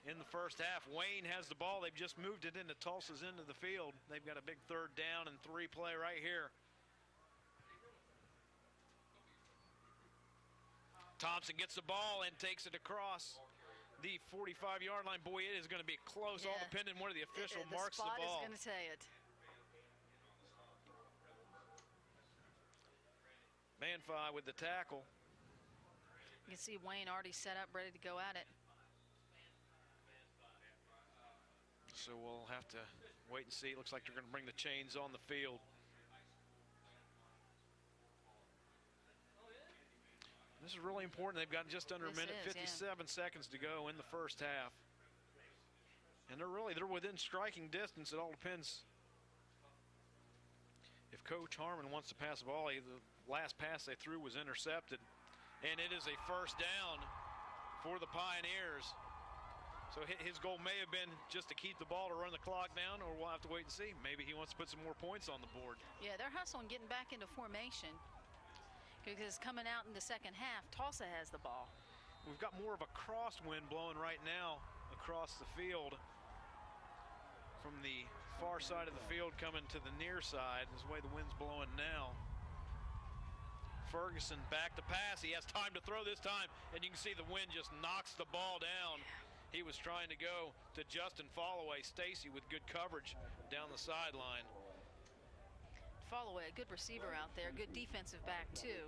in the first half. Wayne has the ball. They've just moved it into Tulsa's end of the field. They've got a big 3rd down and 3 play right here. Thompson gets the ball and takes it across the 45-yard line. Boy, it is going to be close, all depending on where the official marks the ball. The spot is going to say it. Banfi with the tackle. You can see Wayne already set up, ready to go at it. So we'll have to Wait and see. It looks like they're going to bring the chains on the field. This is really important. They've got just under a minute, 57 seconds to go in the first half. And they're within striking distance. It all depends if Coach Harmon wants to pass the ball. The last pass they threw was intercepted. And it is a first down for the Pioneers. So his goal may have been just to keep the ball to run the clock down, or we'll have to wait and see. Maybe he wants to put some more points on the board. Yeah, they're hustling, getting back into formation. Because coming out in the second half, Tolsia has the ball. We've got more of a crosswind blowing right now across the field. From the far side of the field coming to the near side is the way the wind's blowing now. Ferguson back to pass. He has time to throw this time, and you can see the wind just knocks the ball down. He was trying to go to Justin Followay. Stacy with good coverage down the sideline. Followay, a good receiver out there, good defensive back too.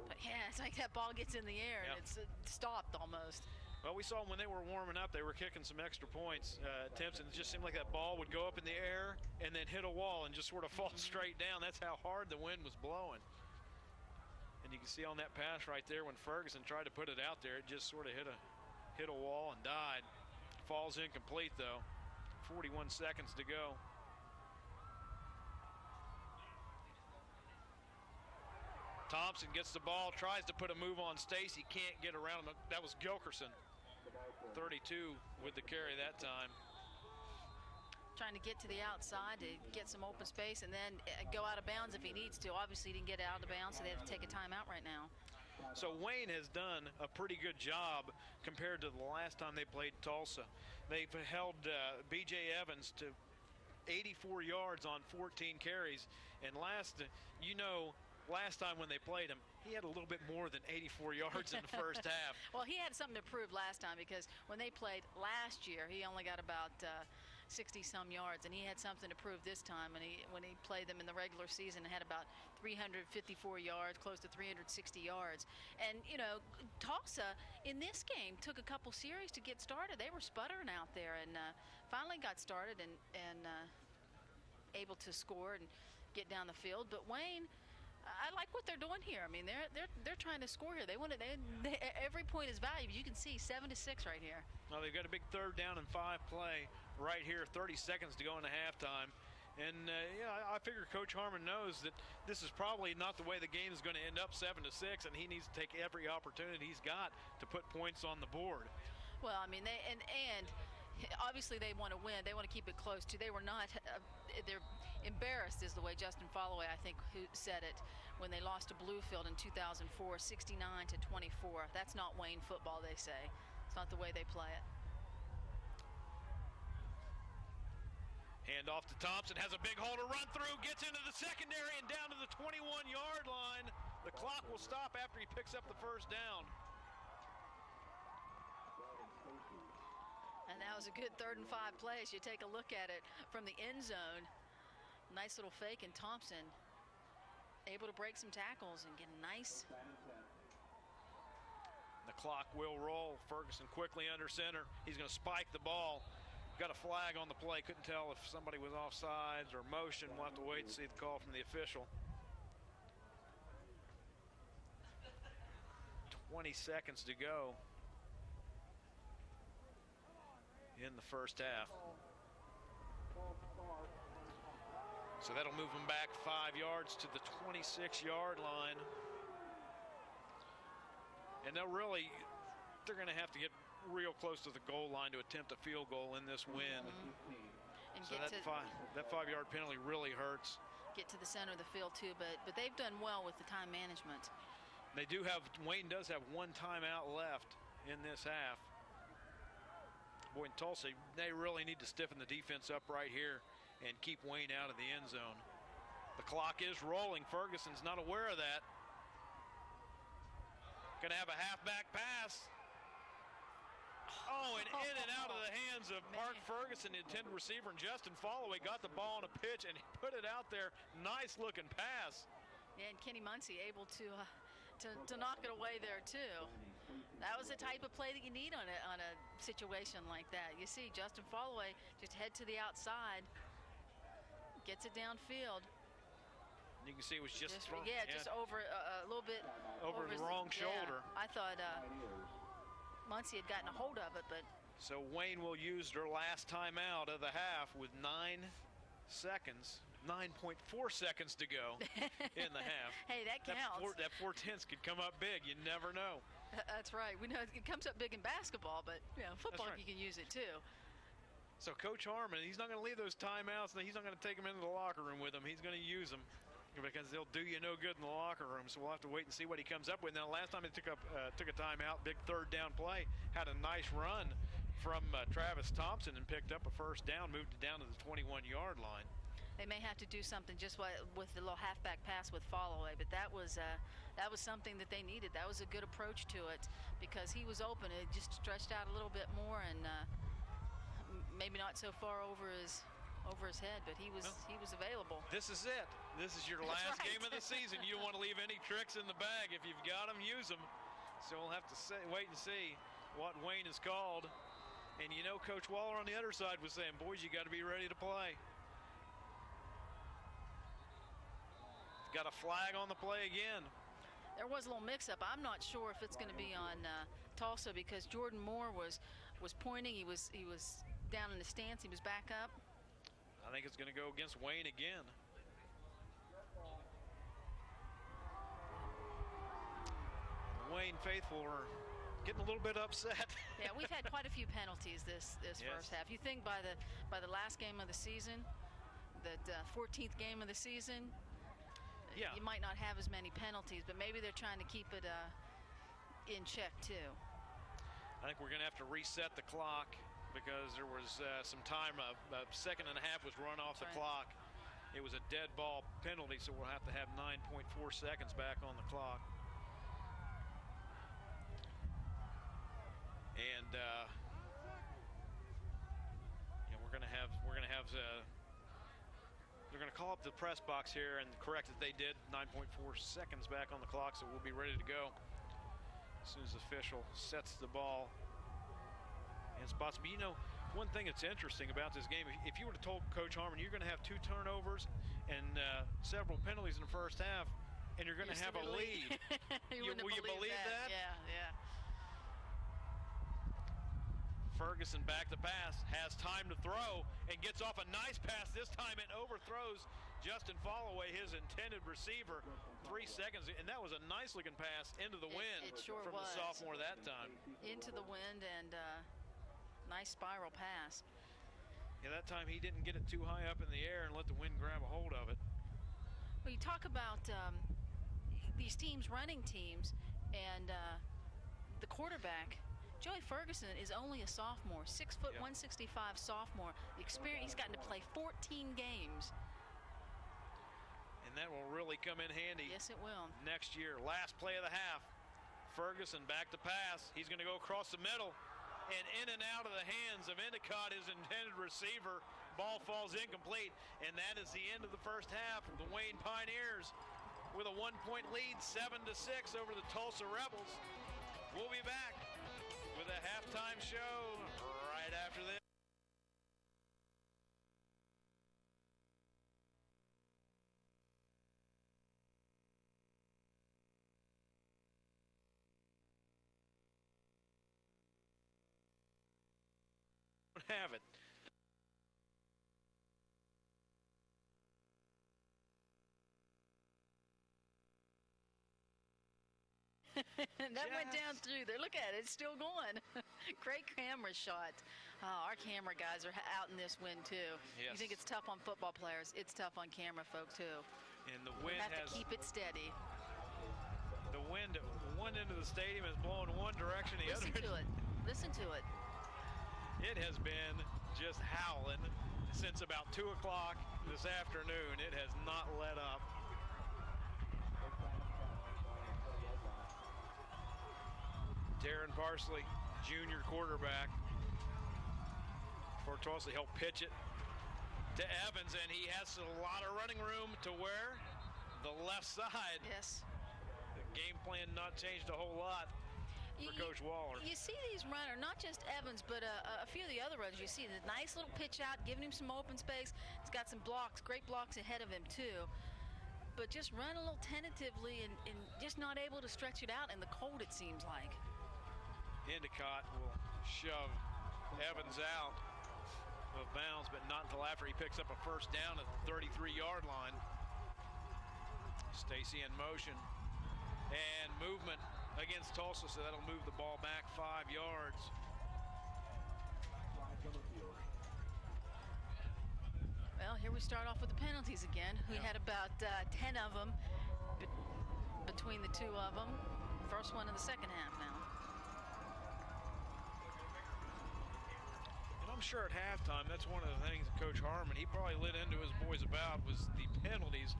But yeah, it's like that ball gets in the air and it's stopped almost. Well, we saw when they were warming up, they were kicking some extra points attempts, and it just seemed like that ball would go up in the air and then hit a wall and just sort of fall straight down. That's how hard the wind was blowing. And you can see on that pass right there when Ferguson tried to put it out there, it just sort of hit a wall and died. Falls incomplete though. 41 seconds to go. Thompson gets the ball, tries to put a move on Stacy, can't get around him. That was Gilkerson, 32 with the carry that time. Trying to get to the outside to get some open space and then go out of bounds if he needs to. Obviously, he didn't get out of bounds, so they have to take a timeout right now. So Wayne has done a pretty good job compared to the last time they played Tulsa. They've held B.J. Evans to 84 yards on 14 carries, and last time when they played him, he had a little bit more than 84 yards in the first half. Well, he had something to prove last time because when they played last year, he only got about 60-some yards, and he had something to prove this time. And when he played them in the regular season, had about 354 yards, close to 360 yards. And, Tulsa in this game took a couple series to get started. They were sputtering out there and finally got started and able to score and get down the field. But Wayne, I like what they're doing here. I mean, they're trying to score here. Every point is valuable. You can see 7-6 right here. Well, they've got a big 3rd down and 5 play right here. 30 seconds to go into halftime. And I figure Coach Harmon knows that this is probably not the way the game is going to end up, 7-6, and he needs to take every opportunity he's got to put points on the board. Well, I mean, and obviously they want to win. They want to keep it close too. They were not. They're embarrassed, is the way Justin Followay, I think, who said it when they lost to Bluefield in 2004, 69-24. That's not Wayne football, they say. It's not the way they play it. Hand off to Thompson, has a big hole to run through, gets into the secondary and down to the 21-yard line. The clock will stop after he picks up the first down. And that was a good 3rd and 5 play as you take a look at it from the end zone. Nice little fake, and Thompson able to break some tackles and get a nice. The clock will roll. Ferguson quickly under center. He's going to spike the ball. Got a flag on the play. Couldn't tell if somebody was offsides or motion. We'll have to wait and see the call from the official. 20 seconds to go in the first half. So that'll move them back 5 yards to the 26-yard line. And they're going to have to get real close to the goal line to attempt a field goal in this win. And so that 5-yard penalty really hurts. Get to the center of the field too, but they've done well with the time management. Wayne does have 1 timeout left in this half. Boy, in Tulsa, they really need to stiffen the defense up right here and keep Wayne out of the end zone. The clock is rolling. Ferguson's not aware of that. Going to have a halfback pass. Oh, and in and out of the hands of Mark Ferguson, the intended receiver, and Justin Followay got the ball on a pitch and he put it out there. Nice looking pass. Yeah, and Kenny Muncie able to knock it away there too. That was the type of play that you need on a situation like that. You see Justin Followay just head to the outside, Gets it downfield. You can see it was just thrown. Just over a little bit. Over the wrong shoulder. I thought Muncie had gotten a hold of it, but. So Wayne will use their last timeout of the half with 9 seconds. 9.4 seconds to go in the half. Hey, that counts. That 4/10 could come up big. You never know. That's right. We know it comes up big in basketball, but football, you can use it too. So Coach Harmon, he's not going to leave those timeouts. He's not going to take them into the locker room with him. He's going to use them because they'll do you no good in the locker room. So we'll have to wait and see what he comes up with. Now, last time he took a timeout, big third down play, had a nice run from Travis Thompson and picked up a first down, moved it down to the 21-yard line. They may have to do something just with the little halfback pass with follow-away, but that was something that they needed. That was a good approach to it because he was open. It just stretched out a little bit more and maybe not so far over his head, but he was available. This is it. This is your last game of the season. You don't want to leave any tricks in the bag. If you've got them, use them. So we'll have to wait and see what Wayne is called. And Coach Waller on the other side was saying, boys, you got to be ready to play. Got a flag on the play again. There was a little mix-up. I'm not sure if it's going to be on Tolsia because Jordan Moore was pointing. He was down in the stance. He was back up. I think it's going to go against Wayne again. Wayne faithful are getting a little bit upset. Yeah, we've had quite a few penalties this first half. You think by the last game of the season, that 14th game of the season, you might not have as many penalties, but maybe they're trying to keep it in check too. I think we're going to have to reset the clock because there was some time, a second and a half was run off the clock. It was a dead ball penalty, so we'll have to have 9.4 seconds back on the clock. And they're going to call up the press box here and correct that they did. 9.4 seconds back on the clock, so we'll be ready to go as soon as the official sets the ball in spots. But one thing that's interesting about this game, if you were to told Coach Harmon you're going to have 2 turnovers and several penalties in the first half, and you're going to have a lead, will you believe that? Yeah. Ferguson back to pass, has time to throw, and gets off a nice pass this time and overthrows Justin Followay, his intended receiver. 3 seconds, and that was a nice-looking pass into the wind from the sophomore that time. Into the wind and nice spiral pass. Yeah, that time he didn't get it too high up in the air and let the wind grab a hold of it. Well, you talk about these teams, running teams, and the quarterback. Joey Ferguson is only a sophomore, 6 foot, 165 sophomore. The experience, he's gotten to play 14 games. And that will really come in handy. Yes, it will. Next year. Last play of the half. Ferguson back to pass. He's going to go across the middle and in and out of the hands of Endicott, his intended receiver. Ball falls incomplete, and that is the end of the first half. The Wayne Pioneers with a 1-point lead, 7-6 over the Tulsa Rebels. We'll be back with a halftime show right after this. Have it. That went down through there. Look at it. It's still going. Great camera shot. Our camera guys are out in this wind, too. Yes. You think it's tough on football players. It's tough on camera folk, too. And the wind have to keep it steady. The wind at one end of the stadium is blowing one direction, the other. Listen to it. Listen to it. It has been just howling since about 2 o'clock this afternoon. It has not let up. Darren Parsley, junior quarterback for Tulsa, he'll pitch it to Evans, and he has a lot of running room to where? The left side. Yes. The game plan not changed a whole lot. for Coach Waller. You see these runners, not just Evans, but a few of the other runners. You see the nice little pitch out, giving him some open space. He's got some blocks, great blocks ahead of him too. But just run a little tentatively and just not able to stretch it out in the cold, it seems like. Endicott will shove Evans out of bounds, but not until after he picks up a first down at the 33-yard line. Stacy in motion and movement against Tulsa, so that'll move the ball back 5 yards. Well, here we start off with the penalties again. We had about 10 of them between the two of them. First one in the second half now. And I'm sure at halftime, that's one of the things that Coach Harmon, he probably lit into his boys about, was the penalties.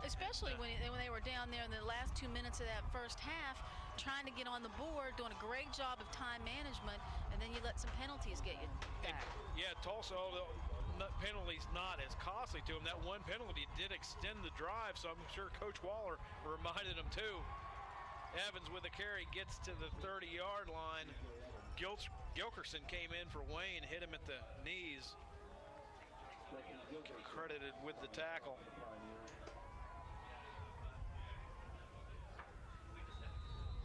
Especially when they were down there in the last 2 minutes of that first half, trying to get on the board, doing a great job of time management, and then you let some penalties get you back. Yeah, Tulsa, although penalties not as costly to him, that one penalty did extend the drive, so I'm sure Coach Waller reminded him too. Evans with a carry gets to the 30-yard line. Gilkerson came in for Wayne, hit him at the knees. Credited with the tackle.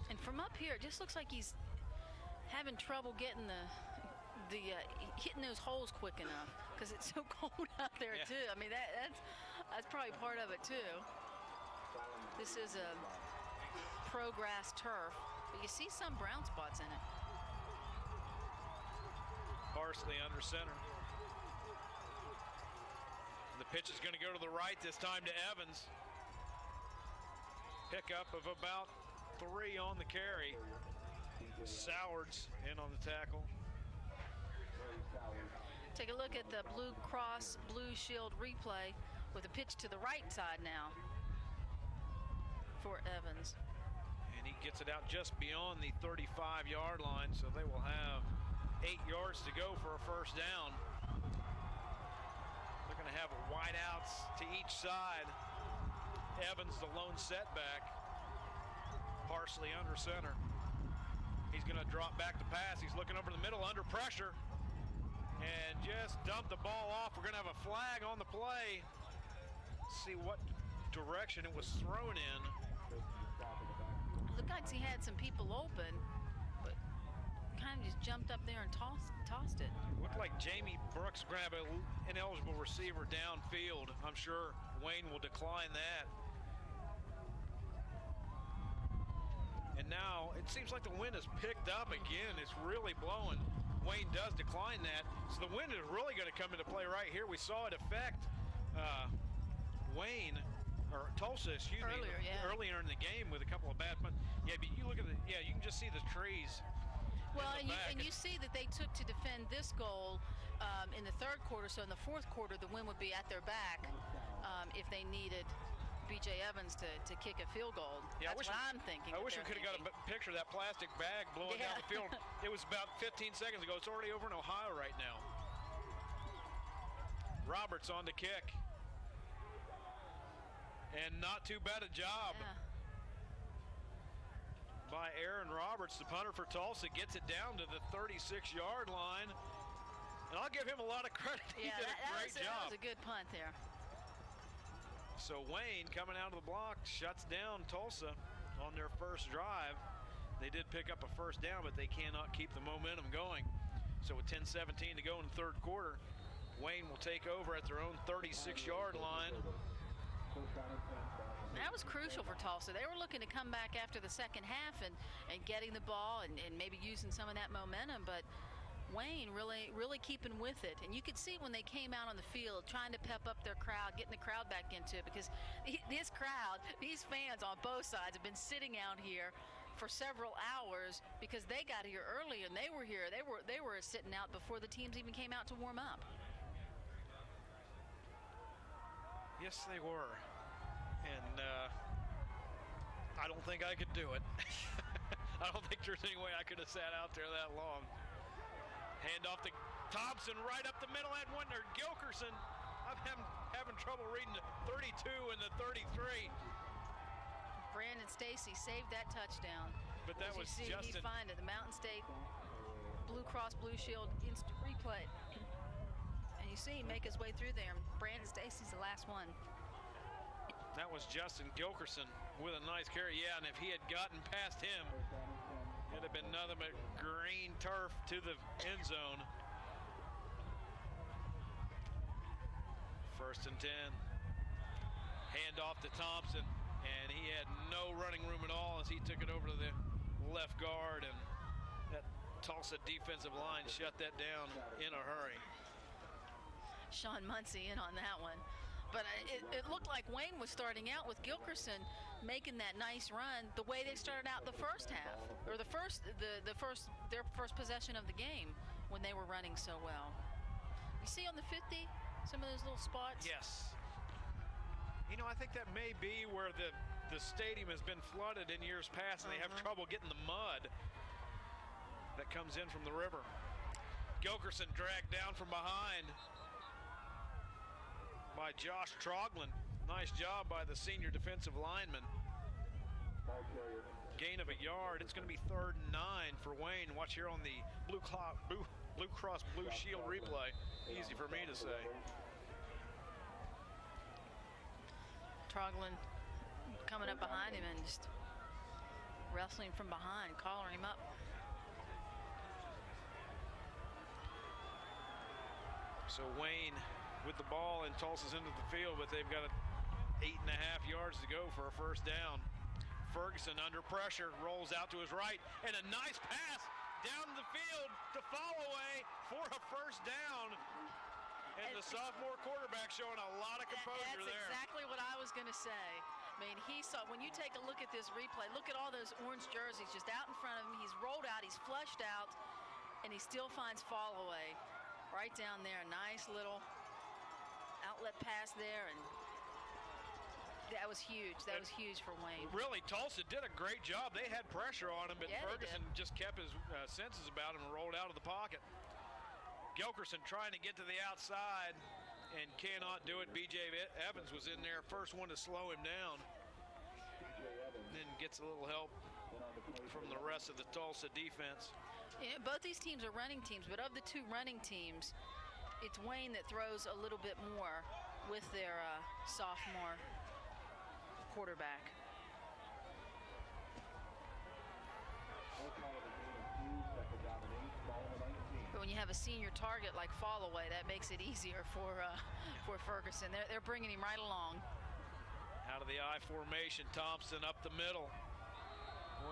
And from up here, it just looks like he's having trouble getting hitting those holes quick enough because it's so cold out there too. I mean, that's probably part of it too. This is a pro grass turf, but you see some brown spots in it. Parsley under center. The pitch is going to go to the right this time to Evans. Pickup of about 3 on the carry. Sowards in on the tackle. Take a look at the Blue Cross Blue Shield replay with a pitch to the right side now for Evans. And he gets it out just beyond the 35-yard line, so they will have 8 yards to go for a first down. They're going to have wideouts to each side. Evans the lone setback. Parsley under center. He's going to drop back to pass. He's looking over the middle under pressure and just dump the ball off. We're going to have a flag on the play. See what direction it was thrown in. Looked like he had some people open, but kind of just jumped up there and tossed it. Looked like Jamie Brooks grabbed an ineligible receiver downfield. I'm sure Wayne will decline that. And now it seems like the wind has picked up again. It's really blowing. Wayne does decline that. So the wind is really going to come into play right here. We saw it affect Tulsa, earlier in the game with a couple of bad punts. Yeah, but you look at you can just see the trees. Well, and you see that they took to defend this goal in the third quarter. So in the fourth quarter, the wind would be at their back if they needed B.J. Evans to kick a field goal. Yeah, that's what I'm thinking. I wish we could have got a picture of that plastic bag blowing down the field. It was about 15 seconds ago. It's already over in Ohio right now. Roberts on the kick. And not too bad a job by Aaron Roberts, the punter for Tulsa, gets it down to the 36-yard line. And I'll give him a lot of credit. He did a great job. That was a good punt there. So Wayne coming out of the block shuts down Tulsa on their first drive. They did pick up a first down, but they cannot keep the momentum going. So with 10:17 to go in the third quarter, Wayne will take over at their own 36-yard line. That was crucial for Tulsa. They were looking to come back after the second half and getting the ball and maybe using some of that momentum, but Wayne really keeping with it. And you could see when they came out on the field trying to pep up their crowd, getting the crowd back into it, because this crowd, these fans on both sides have been sitting out here for several hours because they got here early and they were here. They were sitting out before the teams even came out to warm up. Yes, they were. And I don't think I could do it. I don't think there's any way I could have sat out there that long. Hand off to Thompson right up the middle. Had one there. Gilkerson. I'm having trouble reading the 32 and the 33. Brandon Stacy saved that touchdown. But that was Justin. He find it, the Mountain State Blue Cross Blue Shield instant replay. And you see him make his way through there. Brandon Stacy's the last one. That was Justin Gilkerson with a nice carry. Yeah, and if he had gotten past him, it'd have been nothing but green turf to the end zone. 1st and 10. Hand off to Thompson, and he had no running room at all as he took it over to the left guard, and that Tulsa defensive line shut that down in a hurry. Sean Muncie in on that one. But it looked like Wayne was starting out with Gilkerson making that nice run the way they started out the first half, or their first possession of the game when they were running so well. You see on the 50 some of those little spots? Yes. You know, I think that may be where the stadium has been flooded in years past, and they have trouble getting the mud that comes in from the river. Gilkerson dragged down from behind by Josh Troglin. Nice job by the senior defensive lineman. Gain of a yard. It's going to be 3rd and 9 for Wayne. Watch here on the Blue Cross Blue Shield replay. Easy for me to say. Troglin coming up behind him and just wrestling from behind, collaring him up. So Wayne with the ball, and Tulsa's into the field, but they've got 8.5 yards to go for a 1st down. Ferguson under pressure, rolls out to his right, and a nice pass down the field to Followay for a 1st down. And the sophomore quarterback showing a lot of composure there. That's exactly what I was going to say. I mean, he saw, when you take a look at this replay, look at all those orange jerseys just out in front of him. He's rolled out, he's flushed out, and he still finds Followay right down there. Nice little outlet pass there, and that was huge. That was huge for Wayne. Really, Tulsa did a great job. They had pressure on him, but Ferguson just kept his senses about him and rolled out of the pocket. Gilkerson trying to get to the outside and cannot do it. B.J. Evans was in there, first one to slow him down. Then gets a little help from the rest of the Tulsa defense. Yeah, both these teams are running teams, but of the two running teams, it's Wayne that throws a little bit more with their sophomore quarterback. But when you have a senior target like Followay, that makes it easier for Ferguson. They're bringing him right along. Out of the I formation, Thompson up the middle.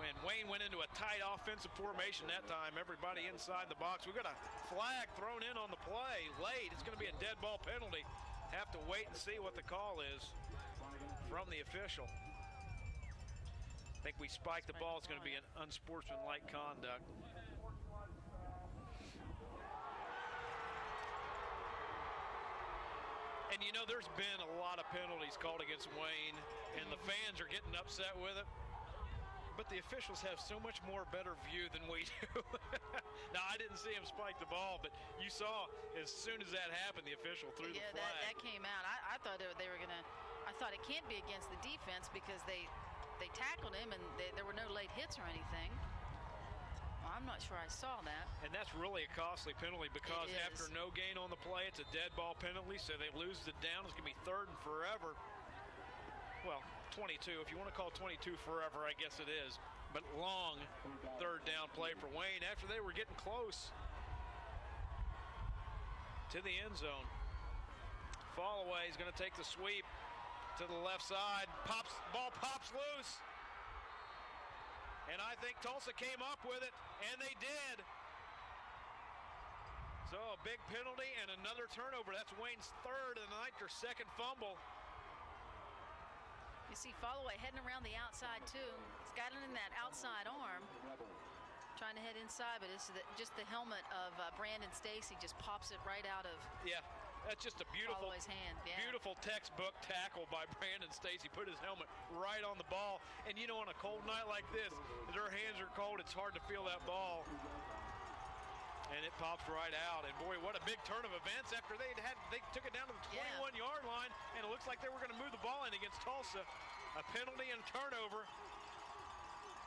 When Wayne went into a tight offensive formation that time, everybody inside the box. We've got a flag thrown in on the play late. It's going to be a dead ball penalty. Have to wait and see what the call is from the official. I think we spiked the ball. It's going to be an unsportsmanlike conduct. And you know, there's been a lot of penalties called against Wayne, and the fans are getting upset with it. But the officials have so much more better view than we do. Now, I didn't see him spike the ball, but you saw as soon as that happened, the official threw the flag. Yeah, that came out. I thought they were going to – I thought it can't be against the defense because they tackled him and there were no late hits or anything. Well, I'm not sure I saw that. And that's really a costly penalty because after no gain on the play, it's a dead ball penalty, so they lose it down. It's going to be 3rd and forever. Well, 22. If you want to call 22 forever, I guess it is. But long 3rd down play for Wayne after they were getting close to the end zone. Followay is going to take the sweep to the left side. Ball pops loose. And I think Tulsa came up with it, and they did. So a big penalty and another turnover. That's Wayne's 3rd of the night, their 2nd fumble. You see Followay heading around the outside too. He's got it in that outside arm, trying to head inside, but it's just the helmet of Brandon Stacy just pops it right out of. Yeah, that's just a beautiful, Followay's hand. Yeah. Beautiful textbook tackle by Brandon Stacy. Put his helmet right on the ball, and you know, on a cold night like this, their hands are cold. It's hard to feel that ball. And it pops right out. And boy, what a big turn of events after they took it down to the 21-yard line, and it looks like they were going to move the ball in against Tulsa. A penalty and turnover.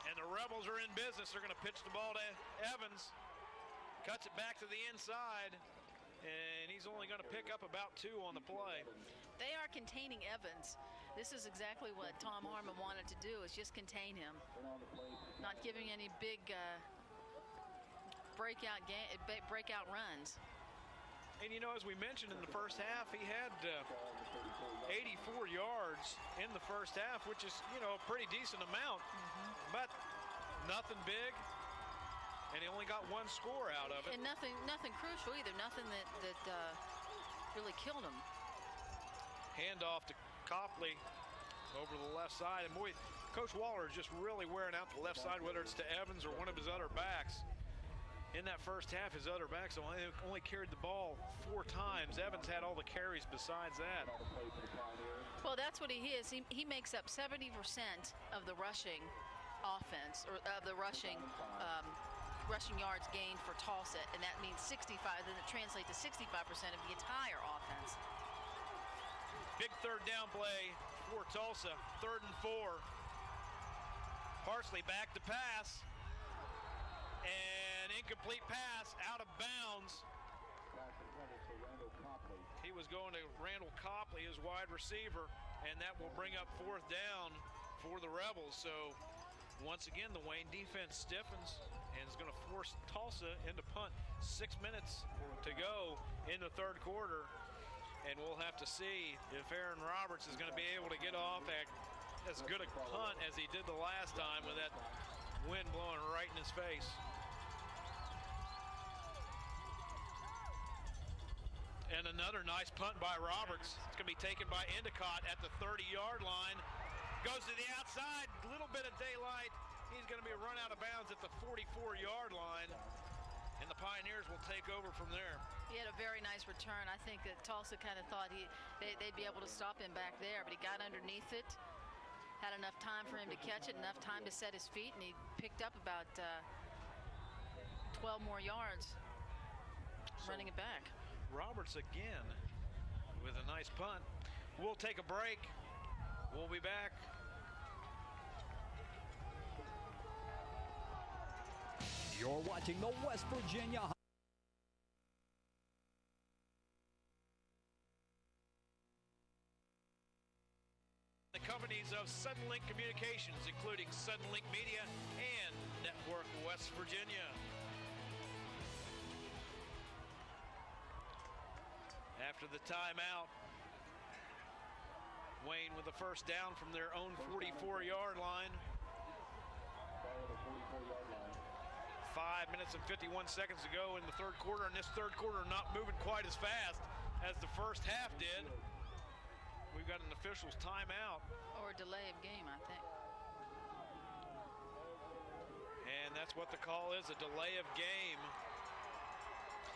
And the Rebels are in business. They're going to pitch the ball to Evans. Cuts it back to the inside. And he's only going to pick up about 2 on the play. They are containing Evans. This is exactly what Tom Harmon wanted to do, is just contain him. Not giving any big breakout runs. And you know, as we mentioned in the first half, he had 84 yards in the first half, which is, you know, a pretty decent amount. But nothing big. And he only got 1 score out of it. And nothing crucial either. Nothing that really killed him. Handoff to Copley over the left side. And boy, Coach Waller is just really wearing out the left side, whether it's to Evans or one of his other backs. In that first half, his other backs only carried the ball 4 times. Evans had all the carries besides that. Well, that's what he is. He makes up 70% of the rushing offense, or of the rushing yards gained for Tulsa, and that means 65. Then it translates to 65% of the entire offense. Big third down play for Tulsa. 3rd and 4. Parsley back to pass. And incomplete pass out of bounds. He was going to Randall Copley, his wide receiver, and that will bring up 4th down for the Rebels. So once again, the Wayne defense stiffens and is going to force Tulsa into punt. 6 minutes to go in the 3rd quarter. And we'll have to see if Aaron Roberts is going to be able to get off as good a punt as he did the last time with that wind blowing right in his face. And another nice punt by Roberts. It's going to be taken by Endicott at the 30-yard line. Goes to the outside, little bit of daylight. He's going to be run out of bounds at the 44-yard line. And the Pioneers will take over from there. He had a very nice return. I think that Tulsa kind of thought they'd be able to stop him back there, but he got underneath it, had enough time for him to catch it, enough time to set his feet, and he picked up about 12 more yards running it back. Roberts again with a nice punt. We'll take a break. We'll be back. You're watching the West Virginia the companies of Suddenlink Communications, including Suddenlink Media and Network West Virginia. After the timeout, Wayne with the 1st down from their own 44-yard line. 5 minutes and 51 seconds to go in the 3rd quarter, and this 3rd quarter not moving quite as fast as the first half did. We've got an official's timeout. Or a delay of game, I think. And that's what the call is, a delay of game.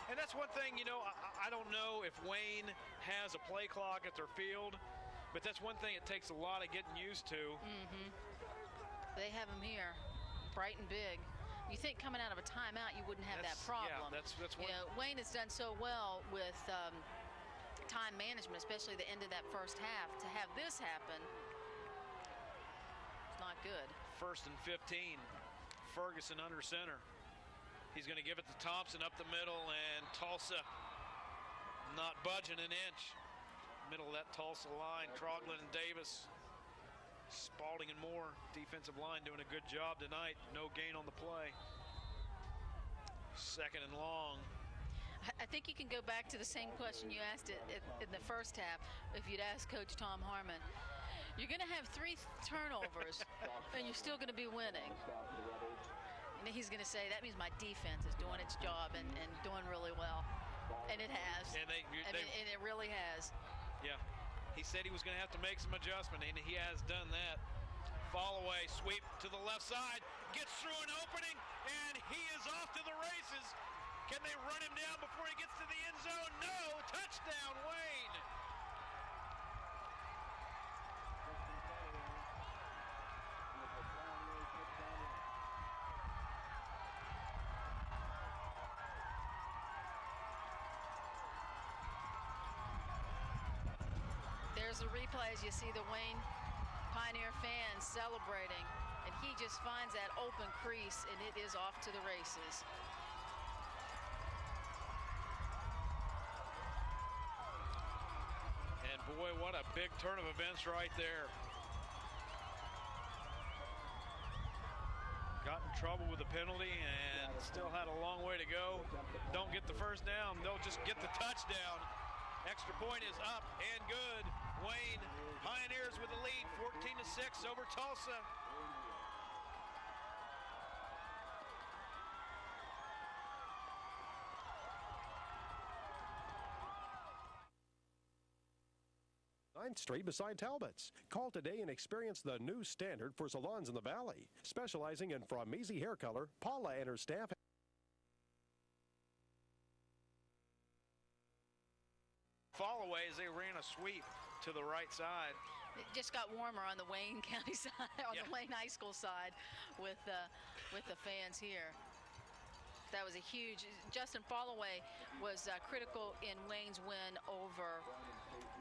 And that's one thing, you know, I don't know if Wayne has a play clock at their field, but that's one thing it takes a lot of getting used to. They have him here, bright and big. You think coming out of a timeout you wouldn't have that problem. Yeah, that's one. You know, Wayne has done so well with time management, especially the end of that first half. To have this happen, it's not good. 1st and 15. Ferguson under center. He's going to give it to Thompson up the middle, and Tulsa not budging an inch. Middle of that Tulsa line, Troglin and Davis. Spalding and Moore, defensive line doing a good job tonight. No gain on the play. 2nd and long. I think you can go back to the same question you asked in the first half if you'd asked Coach Tom Harmon. You're going to have 3 turnovers, and you're still going to be winning. And he's going to say, that means my defense is doing its job and doing really well. And it has. And it really has. Yeah. He said he was going to have to make some adjustment, and he has done that. Fall away, sweep to the left side, gets through an opening, and he is off to the races. Can they run him down before he gets to the end zone? No! Touchdown, Wayne! There's the replays. You see the Wayne Pioneer fans celebrating, and he just finds that open crease, and it is off to the races. And boy, what a big turn of events right there. Got in trouble with the penalty and still had a long way to go. Don't get the first down, they'll just get the touchdown. Extra point is up and good. Wayne Pioneers with the lead, 14-6 over Tulsa. Street beside Talbot's. Call today and experience the new standard for salons in the Valley. Specializing in Framese hair color, Paula and her staff Followays, they ran a sweep to the right side. It just got warmer on the Wayne County side, on the Wayne High School side with the fans here. That was a huge, Justin Followay was critical in Wayne's win over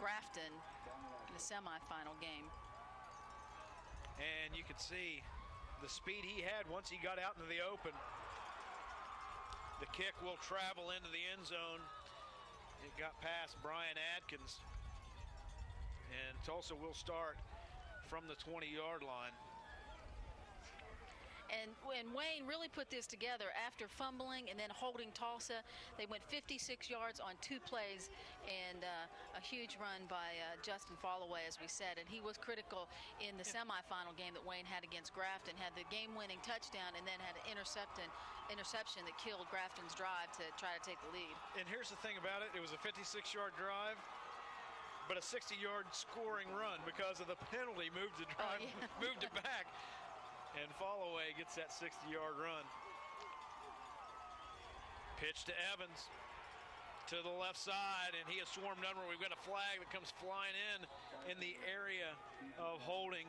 Grafton in the semifinal game. And you could see the speed he had once he got out into the open. The kick will travel into the end zone. It got past Brian Adkins. And Tulsa will start from the 20-yard line. And Wayne really put this together after fumbling and then holding Tulsa. They went 56 yards on 2 plays, and a huge run by Justin Followay, as we said. And he was critical in the semifinal game that Wayne had against Grafton, had the game-winning touchdown, and then had an interception that killed Grafton's drive to try to take the lead. And here's the thing about it. It was a 56-yard drive, but a 60-yard scoring run because of the penalty moved the drive, moved it back. And Followay gets that 60-yard run. Pitch to Evans to the left side, and he is swarmed under. We've got a flag that comes flying in the area of holding.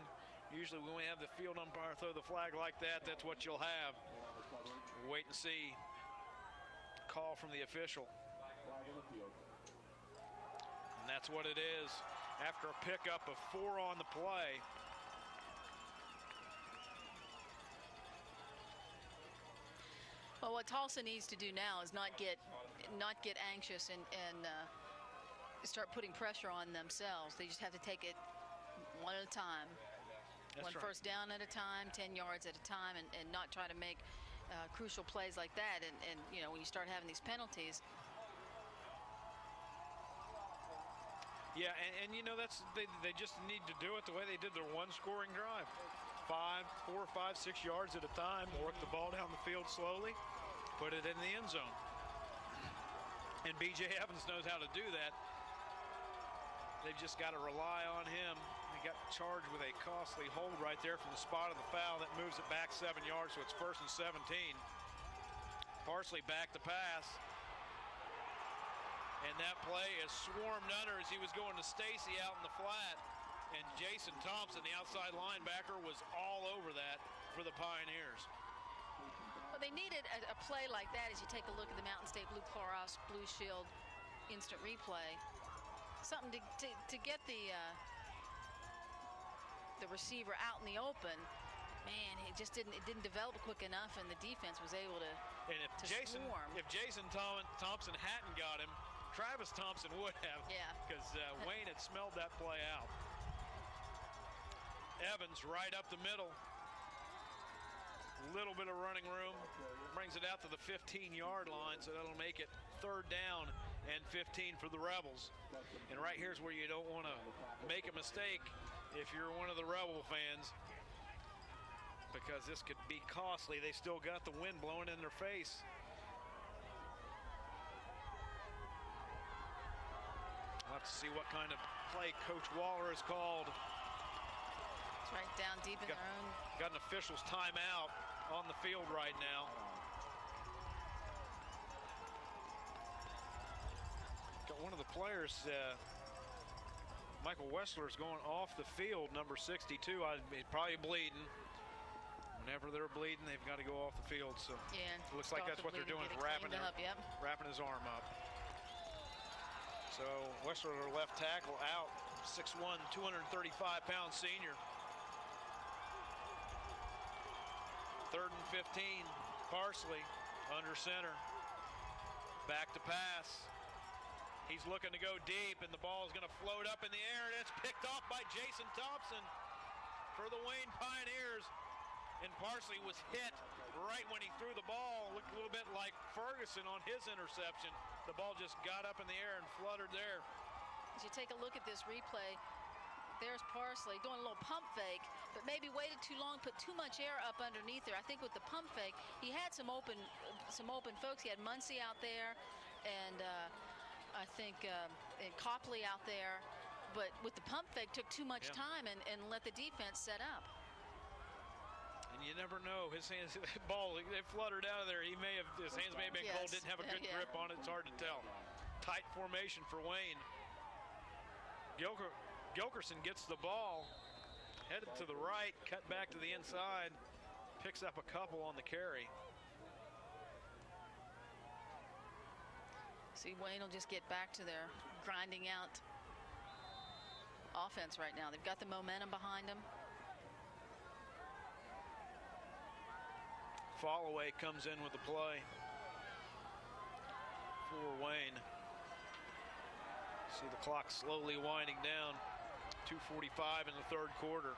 Usually when we have the field umpire throw the flag like that, that's what you'll have. We'll wait and see. Call from the official. And that's what it is. After a pickup of 4 on the play. Well, what Tulsa needs to do now is not get anxious and start putting pressure on themselves. They just have to take it one at a time. That's one right. first down at a time, 10 yards at a time, and not try to make crucial plays like that. And you know, when you start having these penalties. Yeah, and you know, that's they just need to do it the way they did their one scoring drive. 4 or 5, 6 yards at a time, work the ball down the field slowly, put it in the end zone. And B.J. Evans knows how to do that. They've just got to rely on him. He got charged with a costly hold right there from the spot of the foul. That moves it back 7 yards, so it's 1st and 17. Parsley back to pass. And that play is swarmed under as he was going to Stacy out in the flat. And Jason Thompson, the outside linebacker, was all over that for the Pioneers. Well, they needed a play like that as you take a look at the Mountain State Blue Cross Blue Shield instant replay. Something to get the receiver out in the open. Man, it didn't develop quick enough, and the defense was able to swarm. If Jason Thompson hadn't got him, Travis Thompson would have. Yeah. Because Wayne had smelled that play out. Evans right up the middle. Little bit of running room. Brings it out to the 15-yard line, so that'll make it 3rd down and 15 for the Rebels. And right here's where you don't want to make a mistake if you're one of the Rebel fans, because this could be costly. They still got the wind blowing in their face. We'll have to see what kind of play Coach Waller has called. It's right down deep in their own. Got an official's timeout on the field right now. Got one of the players, Michael Wessler, is going off the field, number 62. He's probably bleeding. Whenever they're bleeding, they've got to go off the field. So yeah, it looks like that's what they're doing, wrapping his arm up. So Wessler, their left tackle, out 6'1", 235-pound senior. 3rd and 15, Parsley under center. Back to pass. He's looking to go deep, and the ball is going to float up in the air, and it's picked off by Jason Thompson for the Wayne Pioneers. And Parsley was hit right when he threw the ball. Looked a little bit like Ferguson on his interception. The ball just got up in the air and fluttered there. As you take a look at this replay, there's Parsley doing a little pump fake, but maybe waited too long, put too much air up underneath there. I think with the pump fake, he had some open folks. He had Muncie out there, and I think and Copley out there. But with the pump fake, took too much time and let the defense set up. And you never know. His hands, ball, they fluttered out of there. His hands may have been cold, didn't have a good grip on it. It's hard to tell. Tight formation for Wayne. Gilkerson gets the ball, headed to the right, cut back to the inside, picks up a couple on the carry. See, Wayne will just get back to their grinding out offense right now. They've got the momentum behind them. Followay comes in with the play for Wayne. See the clock slowly winding down. 2:45 in the 3rd quarter.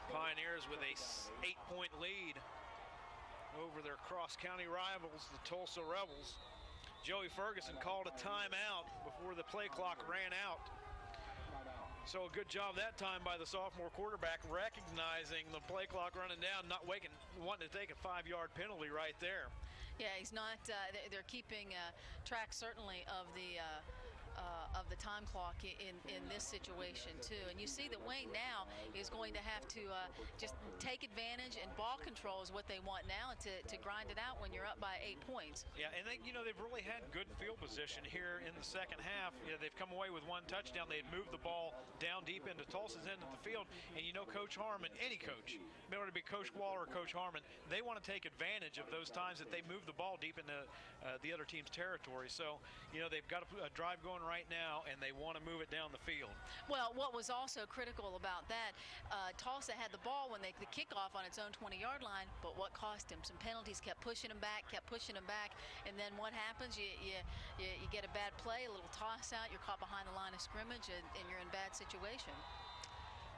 Pioneers with a 8-point lead over their cross-county rivals, the Tulsa Rebels. Joey Ferguson called a timeout before the play clock ran out. So a good job that time by the sophomore quarterback, recognizing the play clock running down, not wanting to take a 5-yard penalty right there. Yeah, he's not. They're keeping track certainly of the time clock in this situation too. And you see that Wayne now is going to have to just take advantage, and ball control is what they want now to grind it out when you're up by 8 points. Yeah, and they've really had good field position here in the second half. They've come away with 1 touchdown. They had moved the ball down deep into Tulsa's end of the field, and Coach Harmon, any coach, whether it be Coach Waller or Coach Harmon, they want to take advantage of those times that they move the ball deep into the other team's territory. So they've got a drive going right now, and they want to move it down the field. Well, what was also critical about that, Tulsa had the ball when the kickoff on its own 20-yard line, but what cost him? Some penalties, kept pushing them back, and then what happens? You get a bad play, a little toss out, you're caught behind the line of scrimmage, and you're in bad situation.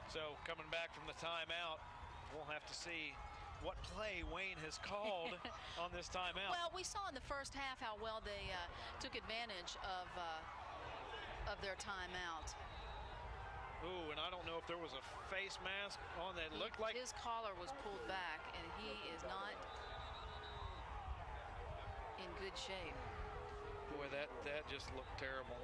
So coming back from the timeout, we'll have to see what play Wayne has called on this timeout. Well, we saw in the first half how well they took advantage of their timeout. Ooh, and I don't know if there was a face mask on that. Looked like his collar was pulled back, and he is not in good shape. Boy, that just looked terrible.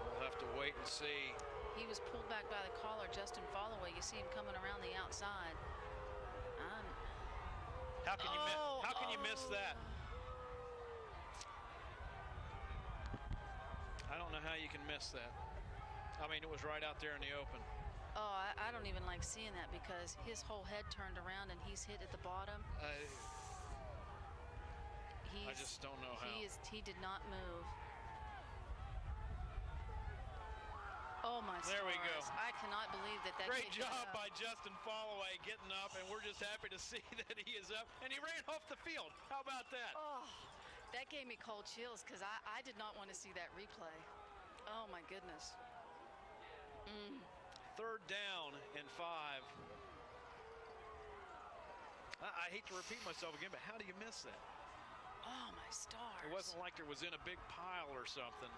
We'll have to wait and see. He was pulled back by the collar. Justin Followay, you see him coming around the outside. How can you miss that? I don't know how you can miss that. I mean, it was right out there in the open. Oh, I don't even like seeing that, because his whole head turned around and he's hit at the bottom. I just don't know how. He did not move. Oh, my stars. There we go. I cannot believe that Great job by Justin Followay getting up, and we're just happy to see that he is up. And he ran off the field. How about that? Oh, that gave me cold chills, because I did not want to see that replay. Oh, my goodness. 3rd down and 5. I hate to repeat myself again, but how do you miss that? Oh, my stars. It wasn't like it was in a big pile or something.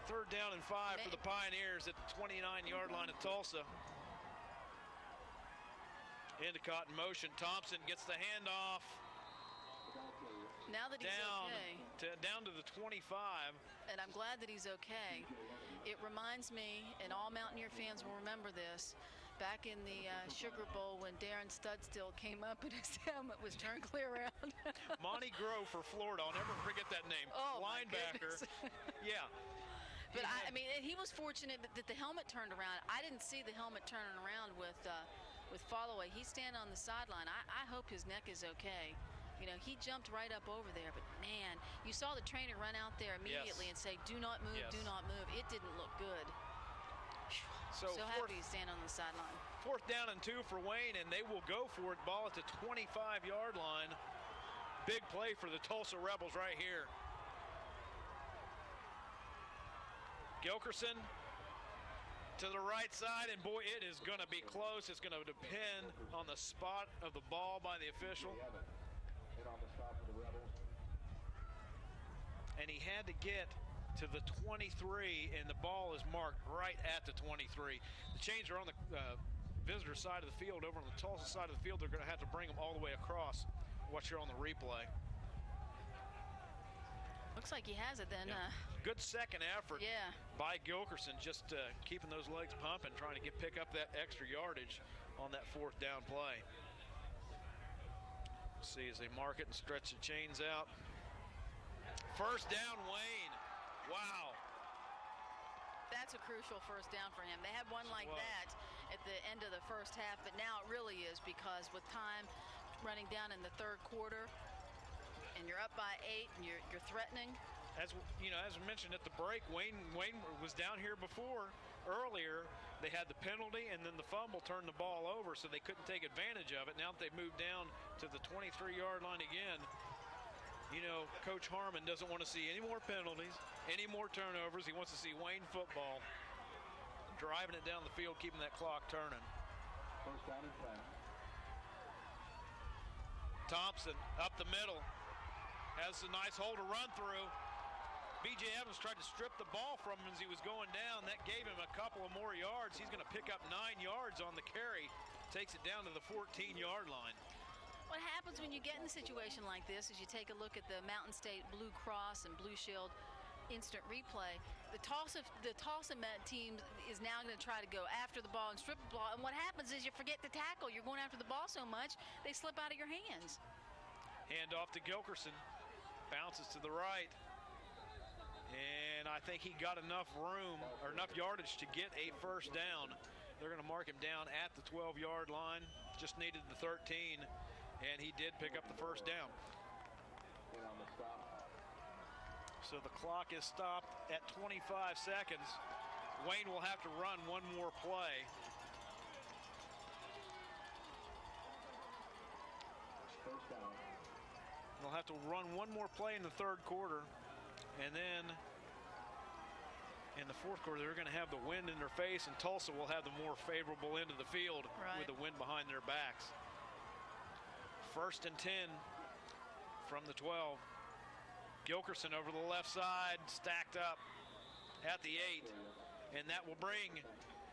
3rd down and 5 for the Pioneers at the 29-yard line of Tulsa. Endicott in motion. Thompson gets the handoff. Now that he's okay. Down to the 25. And I'm glad that he's okay. It reminds me, and all Mountaineer fans will remember this, back in the Sugar Bowl when Darren Studstill came up and his helmet was turned clear around. Monty Grove for Florida. I'll never forget that name. Oh, linebacker. Yeah. But I mean, he was fortunate that the helmet turned around. I didn't see the helmet turning around with Followay. He's standing on the sideline. I hope his neck is okay. You know, he jumped right up over there, but man, you saw the trainer run out there immediately and say, do not move, do not move. It didn't look good. So happy to stand on the sideline. 4th down and 2 for Wayne, and they will go for it. Ball at the 25-yard line. Big play for the Tulsa Rebels right here. Gilkerson to the right side, and boy, it is going to be close. It's going to depend on the spot of the ball by the official. And he had to get to the 23, and the ball is marked right at the 23. The chains are on the visitor side of the field. Over on the Tulsa side of the field, they're going to have to bring them all the way across. Watch here on the replay. Looks like he has it then. Good second effort by Gilkerson, just keeping those legs pumping, trying to pick up that extra yardage on that 4th down play. See as they mark it and stretch the chains out. 1st down, Wayne. Wow. That's a crucial 1st down for him. They had one like that at the end of the 1st half, but now it really is, because with time running down in the 3rd quarter, and you're up by 8, and you're threatening. As you know, as we mentioned at the break, Wayne was down here before. Earlier, they had the penalty, and then the fumble turned the ball over, so they couldn't take advantage of it. Now that they've moved down to the 23-yard line again, you know, Coach Harmon doesn't want to see any more penalties, any more turnovers. He wants to see Wayne football, driving it down the field, keeping that clock turning. 1st down and 10. Thompson up the middle. Has a nice hole to run through. B.J. Evans tried to strip the ball from him as he was going down. That gave him a couple of more yards. He's going to pick up 9 yards on the carry. Takes it down to the 14-yard line. What happens when you get in a situation like this is you take a look at the Mountain State Blue Cross and Blue Shield instant replay. The Tulsa team is now going to try to go after the ball and strip the ball. And what happens is you forget to tackle. You're going after the ball so much, they slip out of your hands. Hand off to Gilkerson. Bounces to the right. And I think he got enough room or enough yardage to get a 1st down. They're going to mark him down at the 12-yard line. Just needed the 13, and he did pick up the 1st down. So the clock is stopped at 25 seconds. Wayne will have to run one more play. They'll have to run one more play in the 3rd quarter, and then in the 4th quarter they're going to have the wind in their face, and Tulsa will have the more favorable end of the field with the wind behind their backs. 1st and 10 from the 12. Gilkerson over the left side, stacked up at the 8, and that will bring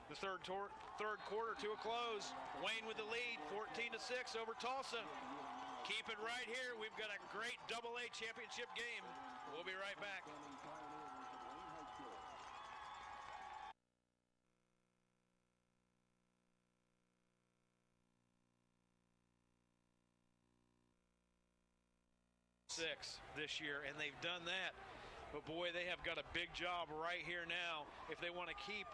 the third quarter to a close. Wayne with the lead, 14-6 over Tulsa. Keep it right here. We've got a great AA championship game. We'll be right back. Six this year, and they've done that. But boy, they have got a big job right here now. If they want to keep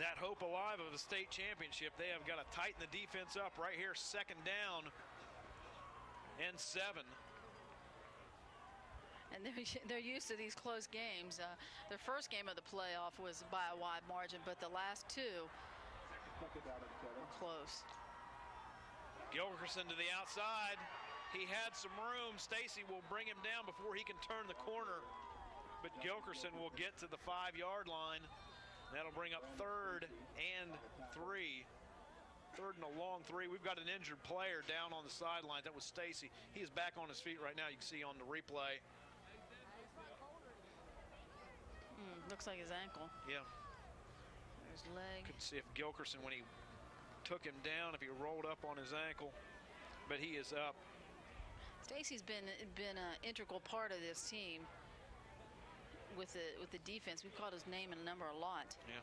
that hope alive of the state championship, they have got to tighten the defense up right here. 2nd down and 7. And they're used to these close games. Their first game of the playoff was by a wide margin, but the last 2 were close. Gilkerson to the outside. He had some room. Stacy will bring him down before he can turn the corner. But Gilkerson will get to the 5-yard line. That'll bring up 3rd and 3. 3rd and a long 3. We've got an injured player down on the sideline. That was Stacy. He is back on his feet right now. You can see on the replay. Looks like his ankle. Yeah. There's leg. Couldn't see if Gilkerson, when he took him down, if he rolled up on his ankle. But he is up. Stacy's been an integral part of this team with the defense. We've called his name and number a lot. Yeah.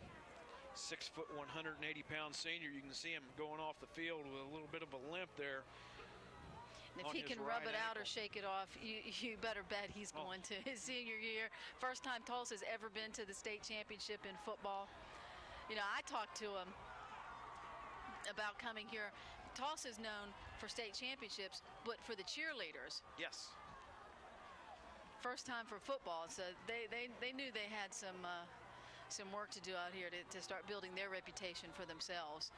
6 foot, 180-pound senior. You can see him going off the field with a little bit of a limp there. And if he can rub it out or shake it off, you better bet he's going to his senior year. First time Tulsa's ever been to the state championship in football. You know, I talked to him about coming here Tulsa is known for state championships, but for the cheerleaders. Yes. First time for football, so they knew they had some work to do out here to start building their reputation for themselves.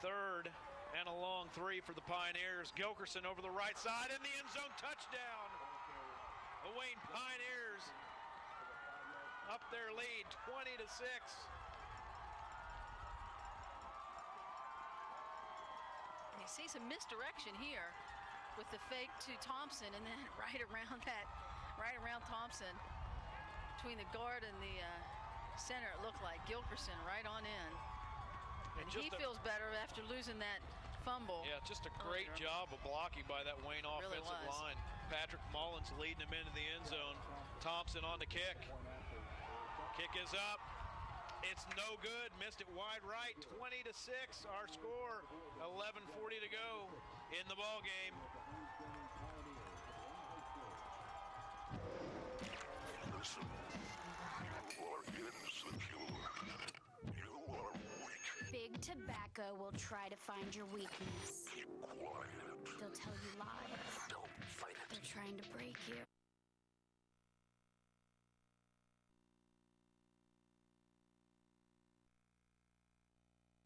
Third and a long 3 for the Pioneers. Gilkerson over the right side in the end zone, touchdown. The Wayne Pioneers up their lead, 20-6. You see some misdirection here with the fake to Thompson, and then right around Thompson, between the guard and the center, it looked like Gilkerson right on in. And he feels better after losing that fumble. Yeah, just a great job of blocking by that Wayne offensive line. Patrick Mullins leading him into the end zone. Thompson on the kick. Kick is up. It's no good. Missed it wide right. 20-6 our score. 11:40 to go in the ball game. Listen, you are insecure. You are weak. Big Tobacco will try to find your weakness. Keep quiet. They'll tell you lies. Don't fight it. They're trying to break you.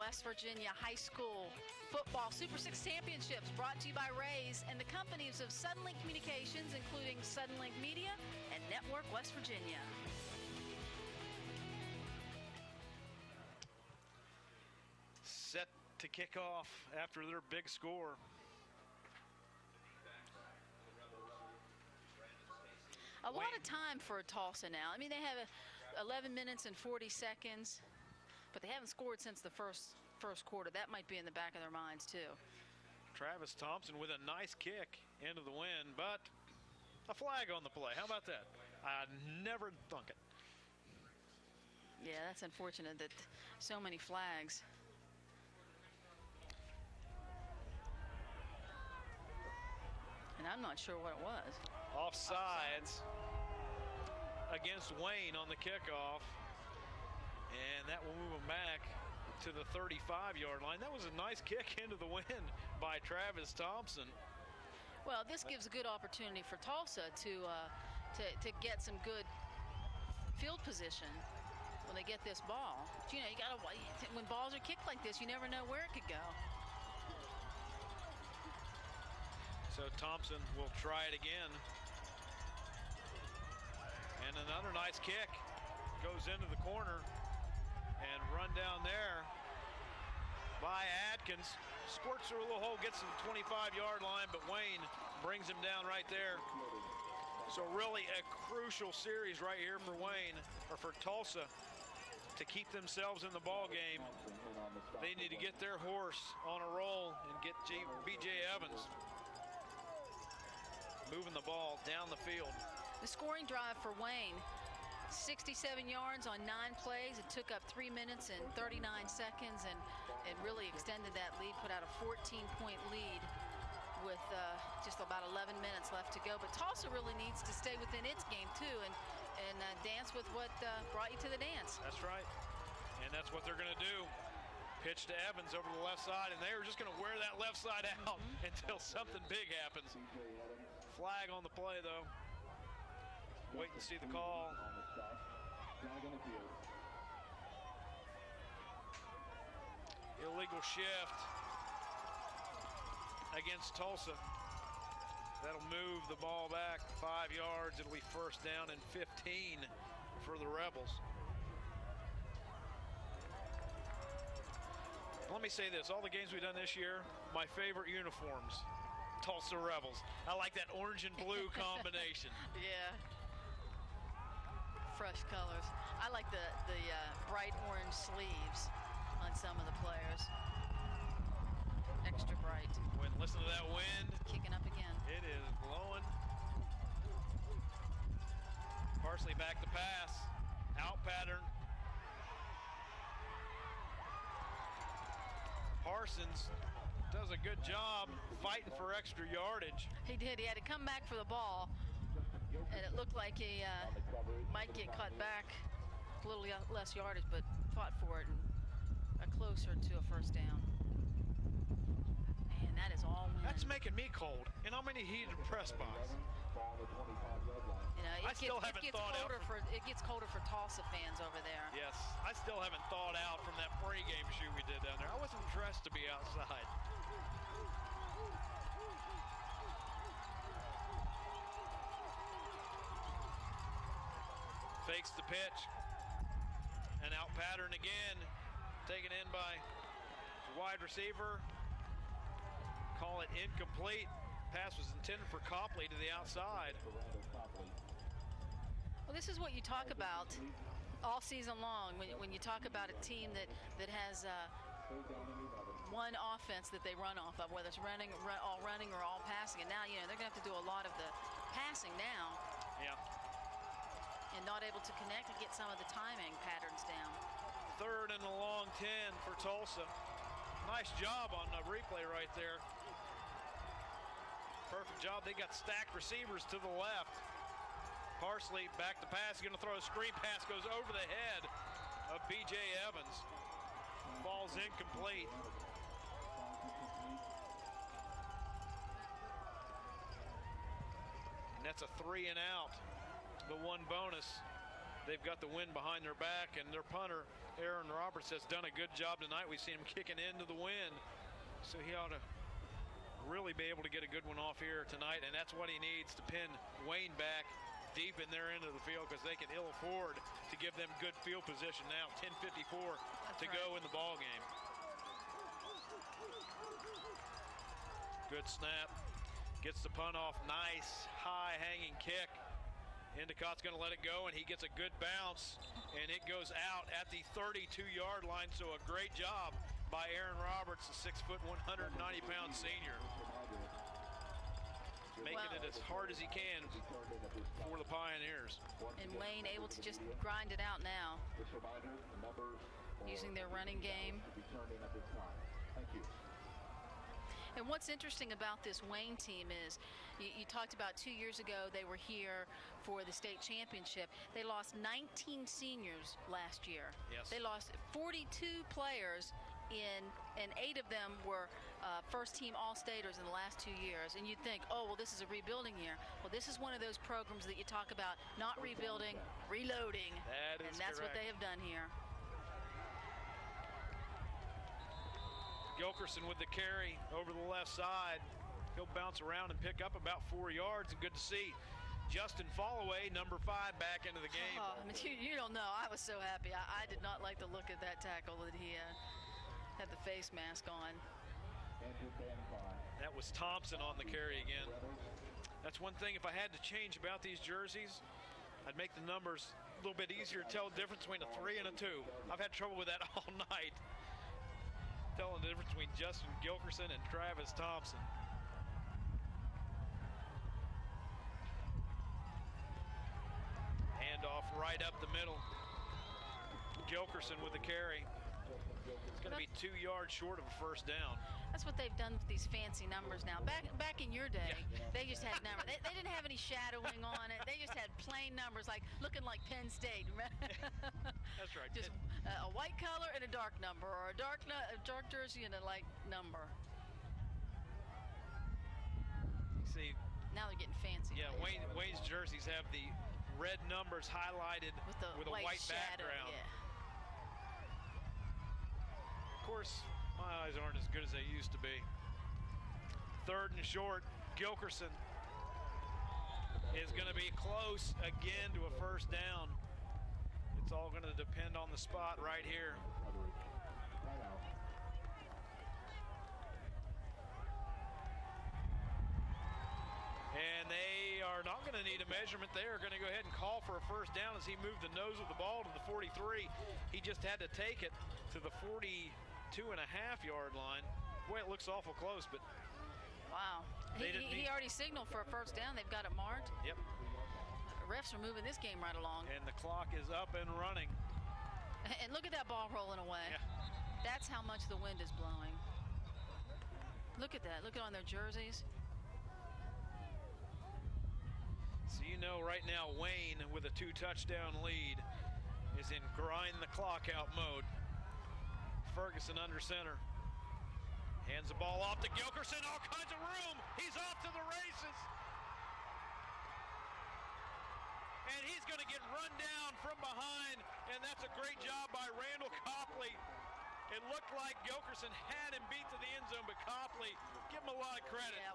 West Virginia High School Football Super 6 Championships brought to you by Rays and the companies of Suddenlink Communications, including Suddenlink Media and Network West Virginia. Set to kick off after their big score. A lot of time for Tulsa now. I mean, they have 11 minutes and 40 seconds. But they haven't scored since the first quarter. That might be in the back of their minds, too. Travis Thompson with a nice kick into the wind, but a flag on the play. How about that? I'd never thunk it. Yeah, that's unfortunate that so many flags. And I'm not sure what it was. Offsides against Wayne on the kickoff. And that will move him back to the 35-yard line. That was a nice kick into the wind by Travis Thompson. Well, this gives a good opportunity for Tulsa to get some good field position when they get this ball. But, you know, you gotta, when balls are kicked like this, you never know where it could go. So Thompson will try it again. And another nice kick goes into the corner. And run down there by Atkins. Squirts through a little hole, gets to the 25-yard line, but Wayne brings him down right there. So really a crucial series right here for Wayne, or for Tulsa, to keep themselves in the ball game. They need to get their horse on a roll and get B.J. Evans moving the ball down the field. The scoring drive for Wayne, 67 yards on 9 plays. It took up 3 minutes and 39 seconds and really extended that lead, put out a 14-point lead with just about 11 minutes left to go. But Tulsa really needs to stay within its game, too, and dance with what brought you to the dance. That's right. And that's what they're going to do. Pitch to Evans over the left side, and they're just going to wear that left side out until something big happens. Flag on the play, though. Wait and see the call. Illegal shift against Tulsa. That'll move the ball back 5 yards. It'll be first down and 15 for the Rebels. Let me say this, all the games we've done this year, my favorite uniforms, Tulsa Rebels. I like that orange and blue combination. Yeah. Fresh colors. I like the bright orange sleeves on some of the players. Extra bright. Listen to that wind. Kicking up again. It is blowing. Parsley back to pass. Out pattern. Parsons does a good job fighting for extra yardage. He did. He had to come back for the ball. And it looked like he might get cut back a little less yardage, but fought for it and got closer to a first down. that is all wind. That's making me cold, and I'm in a heated press box. You know, I still haven't thawed out. It gets colder for Tulsa fans over there. Yes, I still haven't thawed out from that pregame shoot we did down there. I wasn't dressed to be outside. Fakes the pitch. And out pattern again. Taken in by the wide receiver. Call it incomplete. Pass was intended for Copley to the outside. Well, this is what you talk about all season long when you talk about a team that has one offense that they run off of, whether it's all running or all passing. And now, you know, they're going to have to do a lot of the passing now. Yeah. And not able to connect and get some of the timing patterns down. 3rd and a long 10 for Tulsa. Nice job on the replay right there. Perfect job. They got stacked receivers to the left. Parsley back to pass. He's going to throw a screen pass. Goes over the head of B.J. Evans. Falls incomplete. And that's a 3 and out. The one bonus. They've got the wind behind their back, and their punter, Aaron Roberts, has done a good job tonight. We've seen him kicking into the wind. So he ought to really be able to get a good one off here tonight, and that's what he needs to pin Wayne back deep in their end of the field, because they can ill afford to give them good field position now. 10:54 to go in the ball game. Good snap. Gets the punt off. Nice high hanging kick. Endicott's going to let it go, and he gets a good bounce, and it goes out at the 32-yard line. So a great job by Aaron Roberts, the 6', 190-pound senior, making it as hard as he can for the Pioneers. And Wayne able to just grind it out now, using their running game. And what's interesting about this Wayne team is, you talked about 2 years ago they were here for the state championship. They lost 19 seniors last year. Yes. They lost 42 players and 8 of them were first-team All-Staters in the last 2 years. And you'd think, oh, well, this is a rebuilding year. Well, this is one of those programs that you talk about, not rebuilding, reloading. That is and that's correct. what they have done here. Gilkerson with the carry over the left side. He'll bounce around and pick up about 4 yards. And good to see Justin Followay, number 5, back into the game. Oh, you don't know. I was so happy. I did not like the look of that tackle that he had the face mask on. That was Thompson on the carry again. That's one thing, if I had to change about these jerseys, I'd make the numbers a little bit easier to tell the difference between a 3 and a 2. I've had trouble with that all night, telling the difference between Justin Gilkerson and Travis Thompson. Handoff right up the middle. Gilkerson with the carry. It's going to be 2 yards short of a first down. That's what they've done with these fancy numbers now. Back in your day, they just had numbers. They didn't have any shadowing on it. They just had plain numbers, like looking like Penn State. That's right. Just a white color and a dark number, or a dark jersey and a light number. See, now they're getting fancy. Yeah, Wayne's jerseys have the red numbers highlighted with a white background. Yeah. Of course, my eyes aren't as good as they used to be. 3rd and short. Gilkerson is going to be close again to a first down. It's all going to depend on the spot right here. And they are not going to need a measurement. They are going to go ahead and call for a first down as he moved the nose of the ball to the 43. He just had to take it to the 42.5-yard line. Boy, it looks awful close, but wow. He already signaled for a first down. They've got it marked. Yep. Refs are moving this game right along. And the clock is up and running. And look at that ball rolling away. Yeah. That's how much the wind is blowing. Look at that. Look at on their jerseys. So you know right now Wayne, with a 2-touchdown lead, is in grind the clock out mode. Ferguson under center. Hands the ball off to Gilkerson, all kinds of room. He's off to the races. And he's going to get run down from behind, and that's a great job by Randall Copley. It looked like Gilkerson had him beat to the end zone, but Copley, give him a lot of credit. Yeah,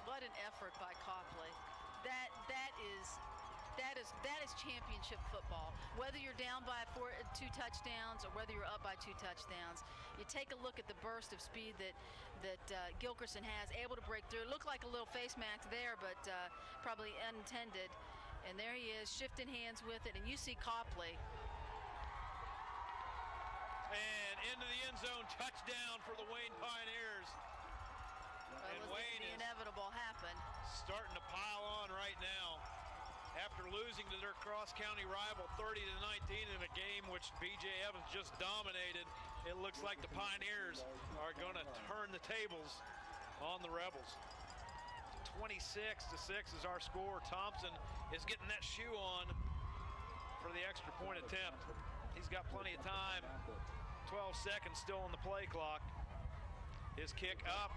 what an effort by Copley. That is championship football. Whether you're down by 2 touchdowns or whether you're up by 2 touchdowns, you take a look at the burst of speed that Gilkerson has, able to break through. It looked like a little face mask there, but probably unintended. And there he is, shifting hands with it, and you see Copley. And into the end zone, touchdown for the Wayne Pioneers. And Wayne the inevitable happened. Starting to pile on right now. After losing to their cross-county rival 30-19 in a game which B.J. Evans just dominated, it looks like the Pioneers are going to turn the tables on the Rebels. 26-6 is our score. Thompson is getting that shoe on for the extra point attempt. He's got plenty of time. 12 seconds still on the play clock. His kick up.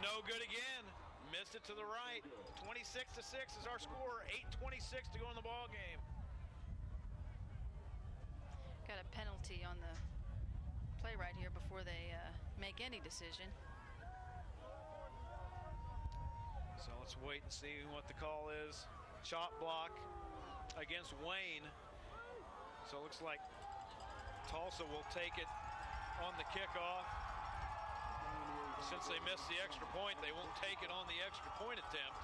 No good again. Missed it to the right. 26-6 is our score. 8:26 to go in the ball game. Got a penalty on the play right here before they make any decision. So let's wait and see what the call is. Chop block against Wayne. So it looks like Tulsa will take it on the kickoff. Since they missed the extra point, they won't take it on the extra point attempt.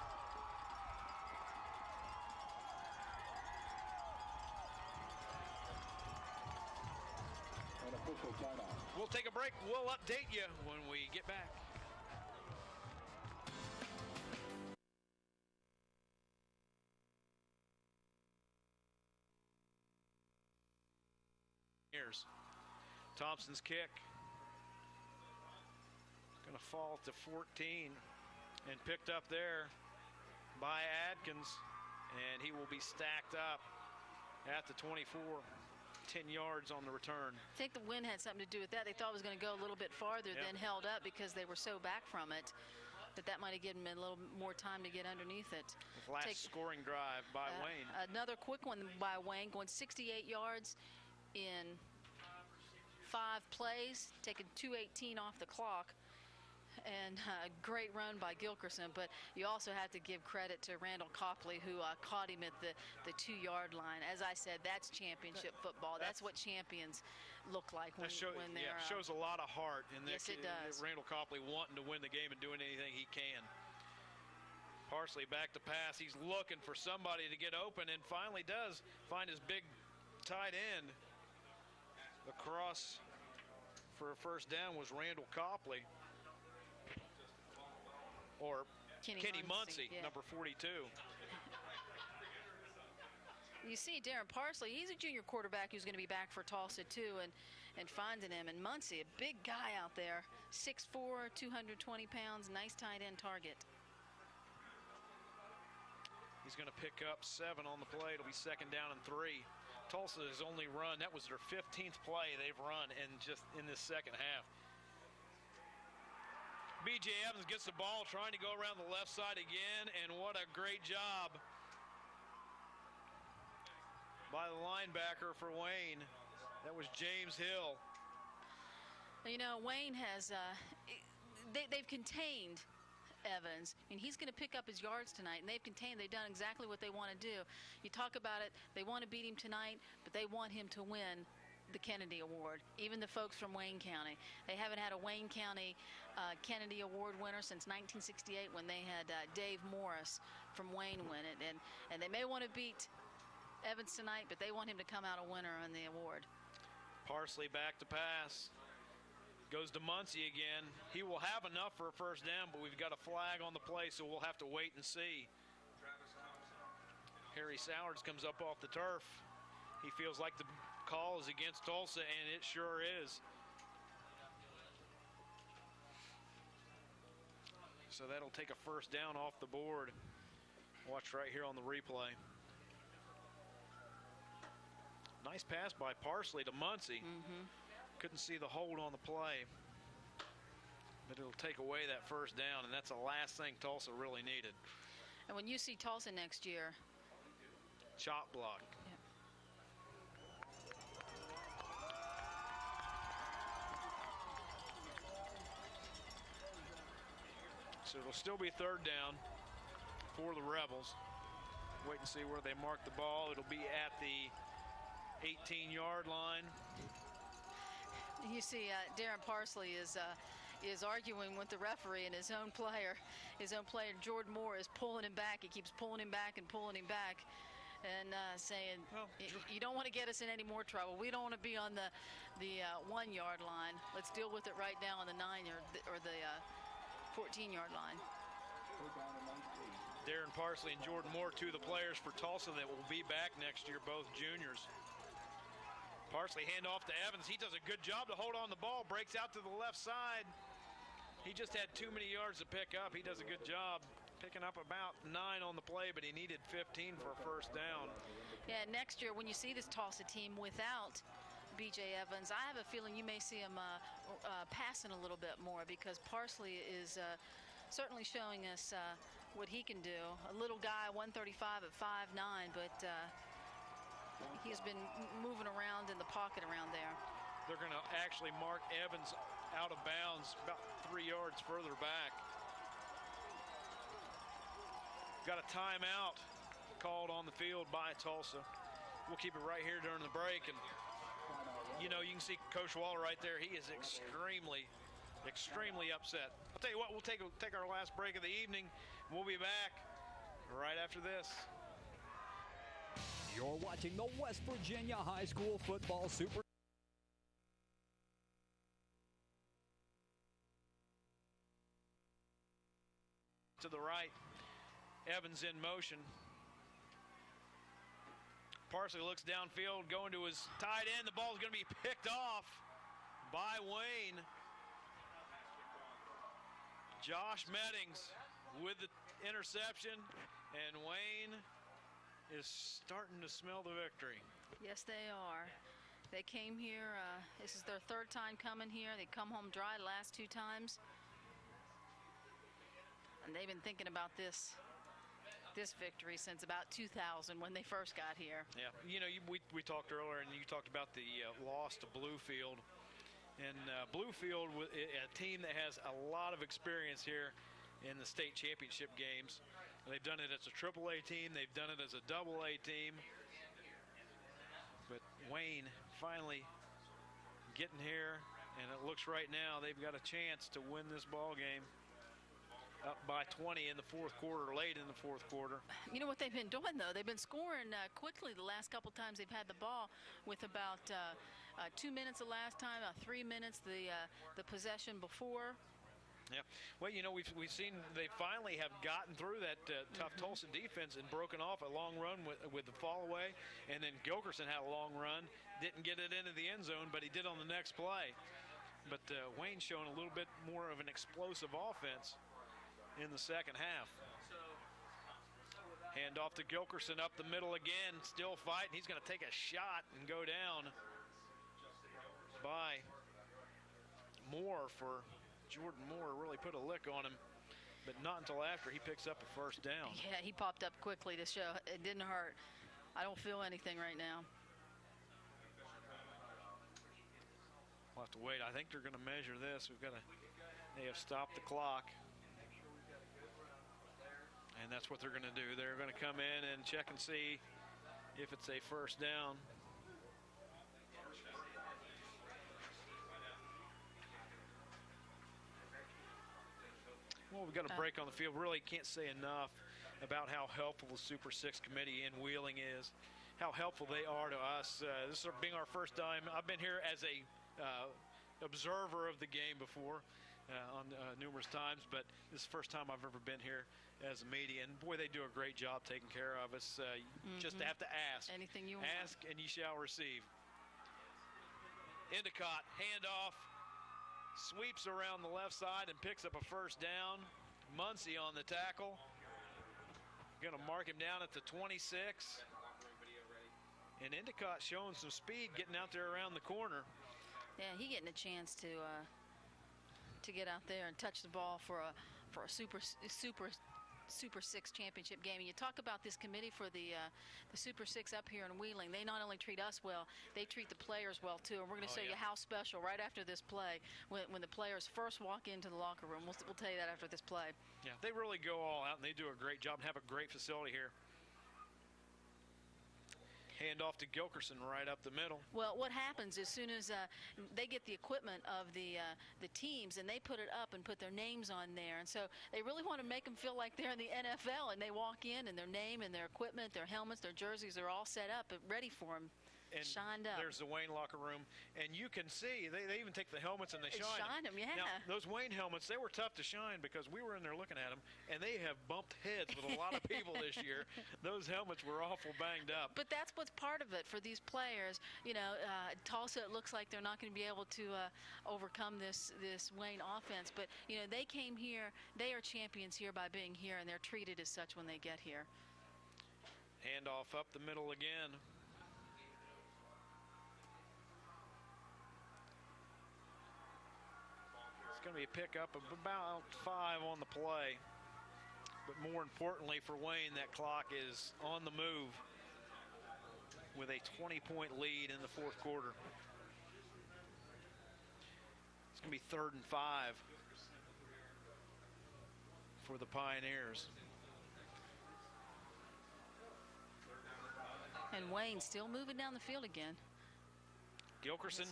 An official timeout. We'll take a break. We'll update you when we get back. Here's Thompson's kick. Going to fall to 14 and picked up there by Adkins, and he will be stacked up at the 24, 10 yards on the return. I think the wind had something to do with that. They thought it was going to go a little bit farther, then held up because they were so back from it. But that might have given them a little more time to get underneath it. Last scoring drive by Wayne. Another quick one by Wayne, going 68 yards in 5 plays, taking 2:18 off the clock. And a great run by Gilkerson, but you also have to give credit to Randall Copley, who caught him at the 2-yard line. As I said, that's championship football. That's what champions look like when they're. Yeah, shows a lot of heart. And yes, it does. Randall Copley wanting to win the game and doing anything he can. Parsley back to pass. He's looking for somebody to get open and finally does find his big tight end. The cross for a first down was Randall Copley. Or Kenny Muncie, number 42. You see Darren Parsley, he's a junior quarterback who's going to be back for Tulsa too, and finding him. And Muncie, a big guy out there, 6'4", 220 pounds, nice tight end target. He's going to pick up 7 on the play. It'll be 2nd down and 3. Tulsa has only run, that was their 15th play they've run in this second half. B.J. Evans gets the ball, trying to go around the left side again, and what a great job by the linebacker for Wayne. That was James Hill. You know, Wayne has, they've contained Evans, and he's going to pick up his yards tonight, and they've done exactly what they want to do. You talk about it, they want to beat him tonight, but they want him to win the Kennedy Award. Even the folks from Wayne County, they haven't had a Wayne County Kennedy Award winner since 1968 when they had Dave Morris from Wayne win it, and they may want to beat Evans tonight, but they want him to come out a winner on the award. Parsley back to pass. Goes to Muncie again. He will have enough for a first down, but we've got a flag on the play, so we'll have to wait and see. Harry Sowards comes up off the turf. He feels like the call is against Tulsa, and it sure is. So that'll take a first down off the board. Watch right here on the replay. Nice pass by Parsley to Muncie. Couldn't see the hold on the play. but it'll take away that first down, and that's the last thing Tulsa really needed. And when you see Tulsa next year, chop block. Yeah. So it'll still be third down for the Rebels. Wait and see where they mark the ball. It'll be at the 18-yard line. You see Darren Parsley is arguing with the referee and his own player. Jordan Moore is pulling him back. He keeps pulling him back and pulling him back and saying, well, you don't want to get us in any more trouble. We don't want to be on the 1-yard line. Let's deal with it right now on the 9 or the 14-yard line. Darren Parsley and Jordan Moore, two of the players for Tulsa that will be back next year, both juniors. Parsley hand off to Evans. He does a good job to hold on the ball, breaks out to the left side. He just had too many yards to pick up. He does a good job picking up about 9 on the play, but he needed 15 for a first down. Yeah, next year when you see this Tulsa team without B.J. Evans, I have a feeling you may see him passing a little bit more, because Parsley is certainly showing us what he can do. A little guy, 135 at 5'9", but he's been moving around in the pocket around there. They're going to actually mark Evans out of bounds about 3 yards further back. Got a timeout called on the field by Tulsa. We'll keep it right here during the break. And, you know, you can see Coach Waller right there. He is extremely upset. I'll tell you what, we'll take our last break of the evening. We'll be back right after this. You're watching the West Virginia High School Football Super. To the right, Evans in motion. Parsley looks downfield, going to his tight end. The ball's going to be picked off by Wayne. Josh Meddings with the interception, and Wayne is starting to smell the victory. Yes, they are. They came here, this is their third time coming here. They come home dry the last 2 times. And they've been thinking about this victory since about 2000 when they first got here. Yeah, you know, we talked earlier, and you talked about the loss to Bluefield. And Bluefield, a team that has a lot of experience here in the state championship games. They've done it as a AAA team. They've done it as a AA team. But Wayne finally getting here, and it looks right now they've got a chance to win this ball game. Up by 20 in the fourth quarter, late in the fourth quarter. You know what they've been doing, though? They've been scoring quickly the last couple times they've had the ball, with about 2 minutes the last time, 3 minutes the possession before. Yeah, well, you know, we've seen they finally have gotten through that tough Tulsa defense and broken off a long run with the fall away, and then Gilkerson had a long run, didn't get it into the end zone, but he did on the next play. But Wayne's showing a little bit more of an explosive offense in the second half. Hand off to Gilkerson up the middle again, still fighting. He's going to take a shot and go down by Moore. For Jordan Moore really put a lick on him, but not until after he picks up a first down. Yeah, he popped up quickly to show it didn't hurt. I don't feel anything right now. We'll have to wait. I think they're going to measure this. They have stopped the clock. And that's what they're going to do. They're going to come in and check and see if it's a first down. Well, we've got a break on the field. Really can't say enough about how helpful the Super 6 committee in Wheeling is, how helpful they are to us. This is being our first time. I've been here as a observer of the game before on numerous times, but this is the first time I've ever been here as a media, and boy, they do a great job taking care of us. Just have to ask. Anything you want. Ask and you shall receive. Endicott, handoff, sweeps around the left side and picks up a first down. Muncie on the tackle. Going to mark him down at the 26. And Endicott showing some speed, getting out there around the corner. Yeah, he getting a chance to to get out there and touch the ball for a Super 6 championship game. And you talk about this committee for the Super 6 up here in Wheeling. They not only treat us well, they treat the players well too. And we're going to show you how special right after this play when the players first walk into the locker room. We'll tell you that after this play. Yeah, they really go all out and they do a great job and have a great facility here. Hand off to Gilkerson right up the middle. Well, what happens as soon as they get the equipment of the teams and they put it up and put their names on there, and so they really want to make them feel like they're in the NFL, and they walk in and their name and their equipment, their helmets, their jerseys are all set up and ready for them. And shined up. There's the Wayne locker room, and you can see they even take the helmets and they shine them. Yeah. Now, those Wayne helmets, they were tough to shine because we were in there looking at them, and they have bumped heads with a lot of people this year. Those helmets were awful banged up. But that's what's part of it for these players. You know, Tulsa, it looks like they're not going to be able to overcome this Wayne offense, but you know, they came here. They are champions here by being here, and they're treated as such when they get here. Handoff up the middle again. It's going to be a pickup of about 5 on the play. But more importantly for Wayne, that clock is on the move with a 20-point lead in the fourth quarter. It's going to be 3rd and 5 for the Pioneers. And Wayne still moving down the field again. Gilkerson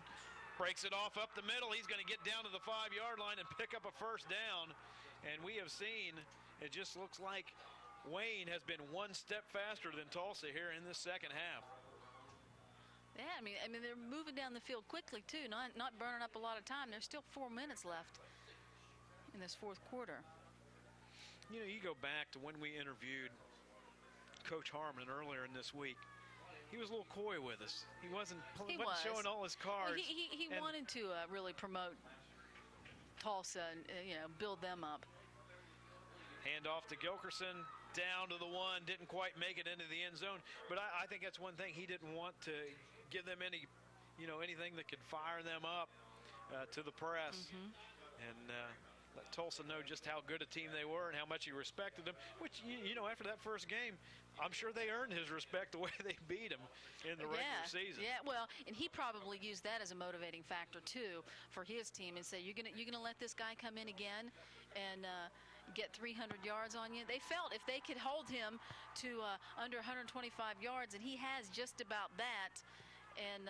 breaks it off up the middle. He's going to get down to the 5-yard line and pick up a first down. And we have seen, it just looks like Wayne has been one step faster than Tulsa here in this second half. Yeah, I mean they're moving down the field quickly too, not burning up a lot of time. There's still 4 minutes left in this fourth quarter. You know, you go back to when we interviewed Coach Harmon earlier in this week. He was a little coy with us. He wasn't showing all his cards. He wanted to really promote Tulsa and build them up. Hand off to Gilkerson, down to the 1, didn't quite make it into the end zone. But I think that's one thing, he didn't want to give them anything that could fire them up to the press. And let Tulsa know just how good a team they were and how much he respected them, which, after that first game, I'm sure they earned his respect the way they beat him in the regular season. Yeah, well, and he probably used that as a motivating factor too for his team and say, you're gonna let this guy come in again and get 300 yards on you. They felt if they could hold him to under 125 yards, and he has just about that, and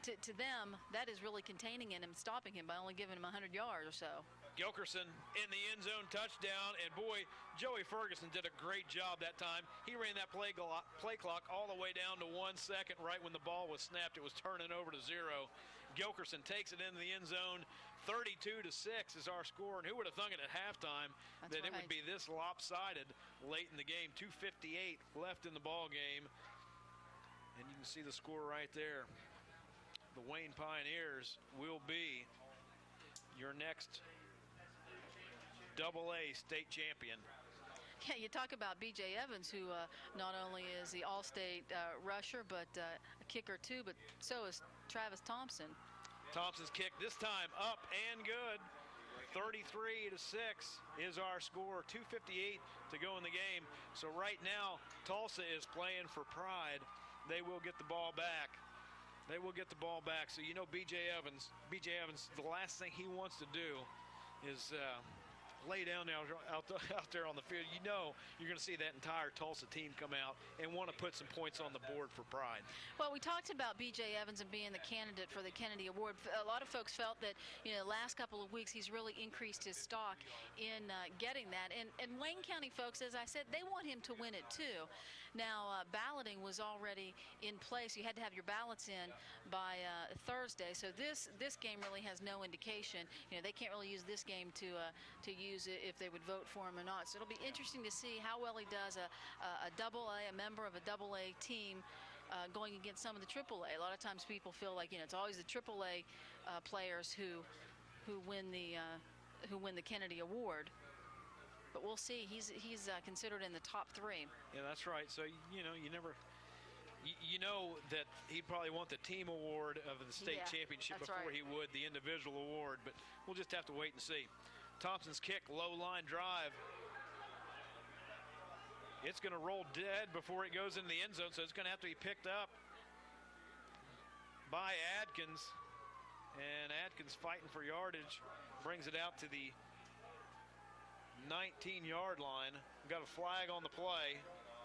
to them, that is really containing him and stopping him by only giving him 100 yards or so. Gilkerson in the end zone, touchdown, and boy, Joey Ferguson did a great job that time. He ran that play clock all the way down to 1 second right when the ball was snapped. It was turning over to 0. Gilkerson takes it into the end zone. 32-6 is our score, and who would have thunk it at halftime that it would be this lopsided late in the game. 2:58 left in the ball game, and you can see the score right there. The Wayne Pioneers will be your next AA state champion. Yeah, you talk about B.J. Evans, who not only is the all-state rusher, but a kicker too, but so is Travis Thompson. Thompson's kick this time up and good. 33-6 is our score. 2:58 to go in the game. So right now, Tulsa is playing for pride. They will get the ball back. They will get the ball back. So B.J. Evans, the last thing he wants to do is lay down out there on the field. You're going to see that entire Tulsa team come out and want to put some points on the board for pride. Well, we talked about B.J. Evans and being the candidate for the Kennedy Award. A lot of folks felt that, last couple of weeks he's really increased his stock in getting that. And Wayne County folks, as I said, they want him to win it too. Now, balloting was already in place. You had to have your ballots in by Thursday. So this game really has no indication. They can't really use this game to use it if they would vote for him or not. So it'll be interesting to see how well he does a member of a AA team going against some of the AAA. A lot of times people feel like it's always the AAA players who win the Kennedy Award. But we'll see. He's considered in the top 3. Yeah, that's right. So you You know that he'd probably want the team award of the state championship before he would the individual award, but we'll just have to wait and see. Thompson's kick, low line drive. It's going to roll dead before it goes into the end zone, so it's going to have to be picked up by Adkins. And Adkins fighting for yardage, brings it out to the 19-yard line. We've got a flag on the play,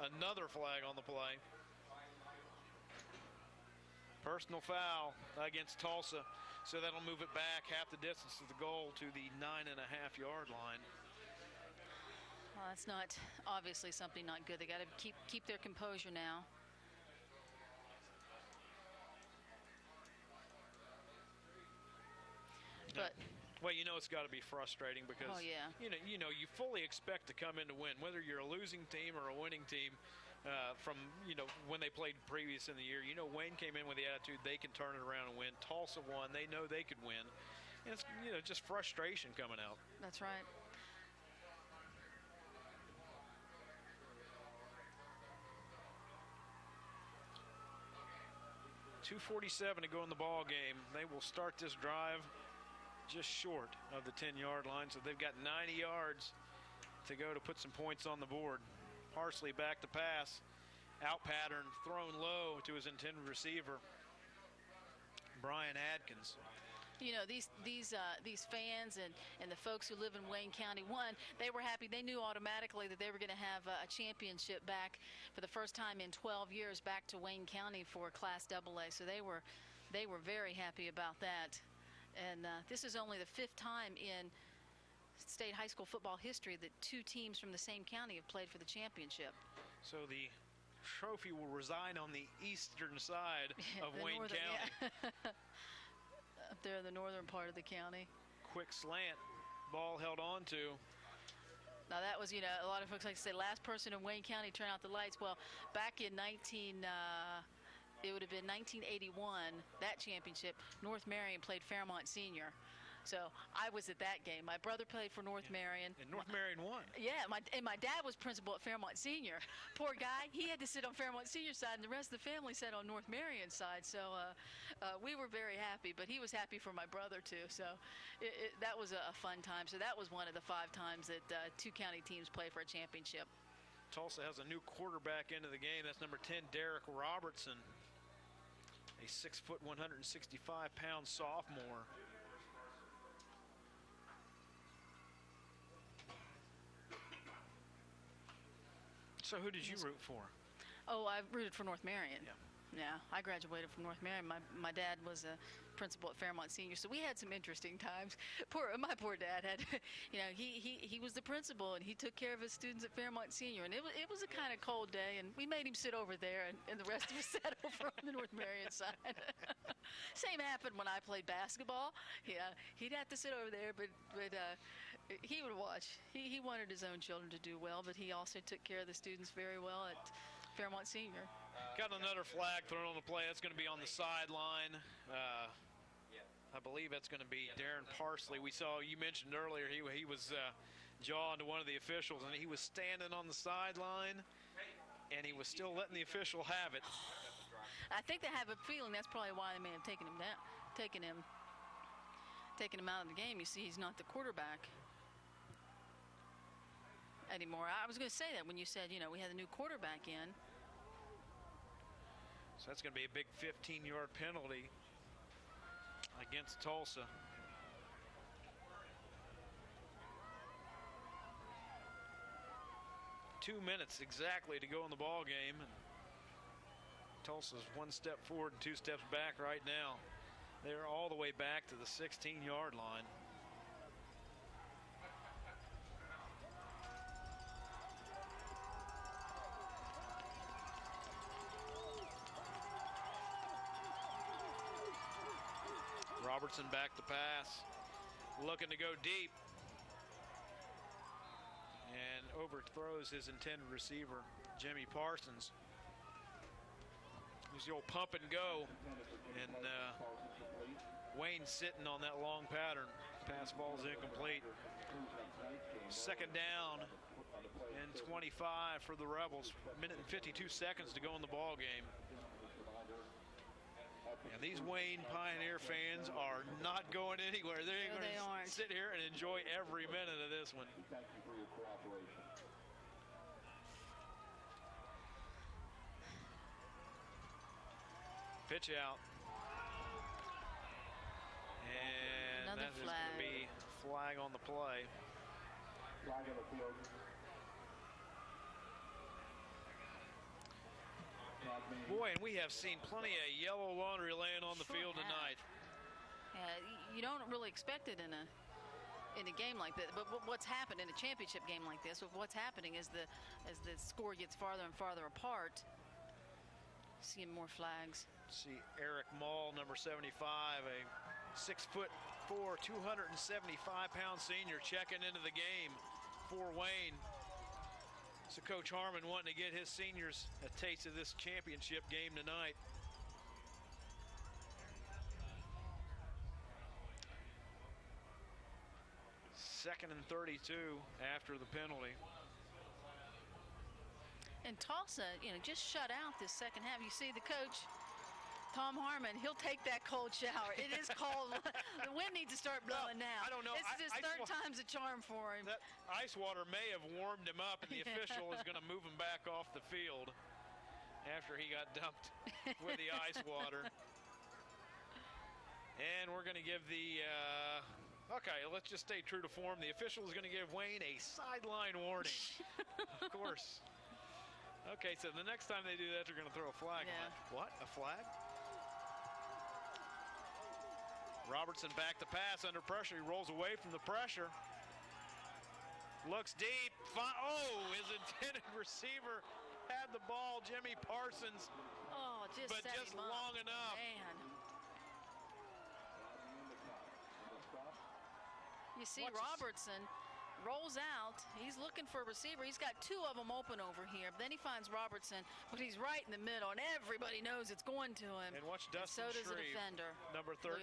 another flag on the play. Personal foul against Tulsa, so that'll move it back half the distance to the goal to the 9.5-yard line. Well, that's not obviously something not good. They got to keep their composure now. But well, you know it's got to be frustrating because you know you fully expect to come in to win, whether you're a losing team or a winning team. From when they played previous in the year, Wayne came in with the attitude they can turn it around and win. Tulsa won; they know they could win, and it's just frustration coming out. That's right. .247 to go in the ball game. They will start this drive just short of the 10-yard line, so they've got 90 yards to go to put some points on the board. Parsley back to pass, out pattern, thrown low to his intended receiver, Brian Adkins. These fans and the folks who live in Wayne County, they were happy. They knew automatically that they were going to have a championship back for the first time in 12 years back to Wayne County for Class AA. So they were very happy about that. And this is only the 5th time in state high school football history that 2 teams from the same county have played for the championship. So the trophy will reside on the eastern side of Wayne County. Up there in the northern part of the county. Quick slant, ball held on to. Now that was, a lot of folks like to say last person in Wayne County turn out the lights. Well, back in it would have been 1981, that championship, North Marion played Fairmont Senior. So I was at that game. My brother played for North Marion. And North Marion won. Yeah, my dad was principal at Fairmont Senior. Poor guy, he had to sit on Fairmont Senior side, and the rest of the family sat on North Marion side. So we were very happy, but he was happy for my brother too. So that was a fun time. So that was one of the 5 times that 2 county teams play for a championship. Tulsa has a new quarterback into the game. That's number 10, Derek Robertson, a 6', 165-pound sophomore. So who did you root for? Oh, I rooted for North Marion. Yeah, I graduated from North Marion. My dad was a principal at Fairmont Senior, so we had some interesting times. My poor dad had, he was the principal and he took care of his students at Fairmont Senior, and it was a kind of cold day, and we made him sit over there, and the rest of us sat over on the North Marion side. Same happened when I played basketball. Yeah, he'd have to sit over there, but he would watch. He wanted his own children to do well, but he also took care of the students very well at Fairmont Senior. Got another flag thrown on the play. That's going to be on the sideline. I believe that's going to be Darren Parsley. You mentioned earlier he was jawing to one of the officials, and he was standing on the sideline, and he was still letting the official have it. I think they have a feeling that's probably why they may have taken him down, taken him out of the game. You see, he's not the quarterback anymore. I was going to say that when you said, we had a new quarterback in. So that's going to be a big 15-yard penalty against Tulsa. Two minutes exactly to go in the ball game. And Tulsa's 1 step forward and 2 steps back right now. They're all the way back to the 16-yard line. Robertson back to pass, looking to go deep, and overthrows his intended receiver, Jimmy Parsons. There's the old pump and go, and Wayne's sitting on that long pattern. Pass ball's incomplete. Second down and 25 for the Rebels. Minute and 52 seconds to go in the ball game. And these Wayne Pioneer fans are not going anywhere. They're going to sit here and enjoy every minute of this one. Thank you for your cooperation. Pitch out. And another that is going to be flag on the play. Flag on the field. Boy, and we have seen plenty of yellow laundry laying on the field tonight. You don't really expect it in a game like this, but what's happened in a championship game like this, what's happening is as the score gets farther and farther apart, seeing more flags. See Eric Mall, number 75, a 6'4", 275-pound senior checking into the game for Wayne. So Coach Harmon wanting to get his seniors a taste of this championship game tonight. Second and 32 after the penalty. And Tulsa, just shut out this second half. You see the coach, Tom Harmon, he'll take that cold shower. It is cold. The wind needs to start blowing now. I don't know. This is his third time's a charm for him. That ice water may have warmed him up, and the official is going to move him back off the field after he got dumped with the ice water. And we're going to give the, okay, let's just stay true to form. The official is going to give Wayne a sideline warning. Of course. Okay, so the next time they do that, they're going to throw a flag. Yeah. What? A flag? Robertson back to pass under pressure. He rolls away from the pressure. Looks deep. His intended receiver had the ball, Jimmy Parsons. Oh, but just long enough. Man. You see Robertson rolls out. He's looking for a receiver. He's got two of them open over here. But then he finds Robertson, but he's right in the middle, and everybody knows it's going to him. And watch Dustin so does the Shreve, defender. number 13.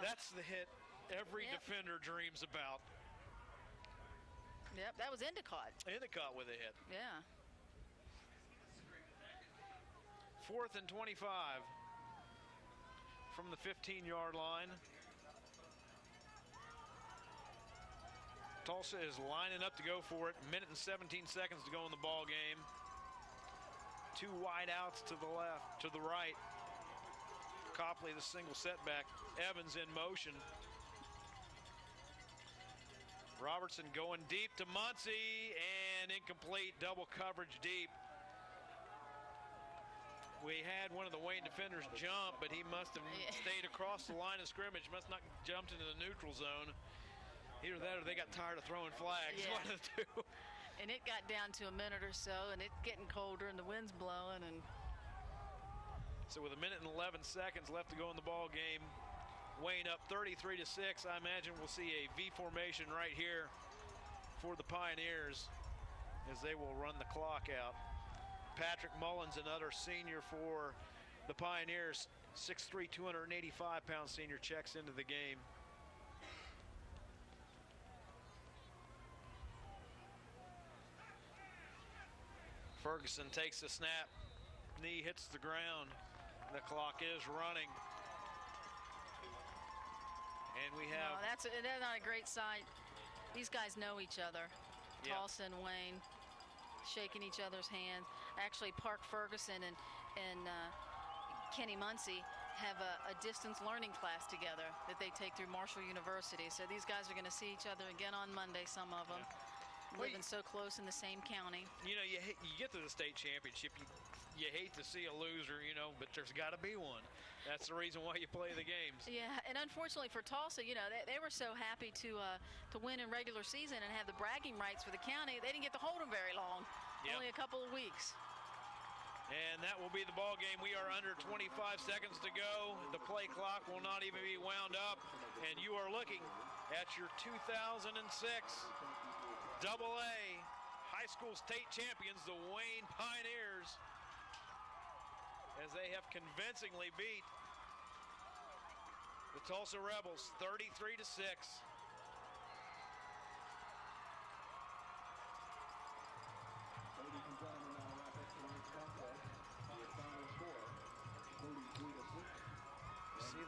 That's the hit every defender dreams about. Yep, that was Endicott. Endicott with a hit. Yeah. 4th and 25 from the 15-yard line. Tulsa is lining up to go for it. Minute and 17 seconds to go in the ball game. Two wide outs to the left, to the right. Copley, the single setback. Evans in motion. Robertson going deep to Muncie, and incomplete, double coverage deep. We had one of the Wayne defenders jump, but he must have stayed across the line of scrimmage, must not have jumped into the neutral zone. Either that or they got tired of throwing flags. Yeah. One of the two. And it got down to a minute or so, and it's getting colder, and the wind's blowing. And so with a minute and 11 seconds left to go in the ball game, Wayne up 33-6. I imagine we'll see a V formation right here for the Pioneers as they will run the clock out. Patrick Mullins, another senior for the Pioneers, 6'3", 285-pound senior, checks into the game. Ferguson takes the snap, knee hits the ground, the clock is running. And we have... No, that's not a great sight. These guys know each other. Yeah. Tolsa and Wayne shaking each other's hands. Actually, Park Ferguson and Kenny Muncie have a distance learning class together that they take through Marshall University. So these guys are going to see each other again on Monday, some of them. Yeah. Living so close in the same county. You know, you get to the state championship, you hate to see a loser, but there's got to be one. That's the reason why you play the games. Yeah, and unfortunately for Tulsa, they were so happy to win in regular season and have the bragging rights for the county. They didn't get to hold them very long, only a couple of weeks. And that will be the ball game. We are under 25 seconds to go. The play clock will not even be wound up, and you are looking at your 2006 AA high school state champions, the Wayne Pioneers, as they have convincingly beat the Tulsa Rebels 33-6.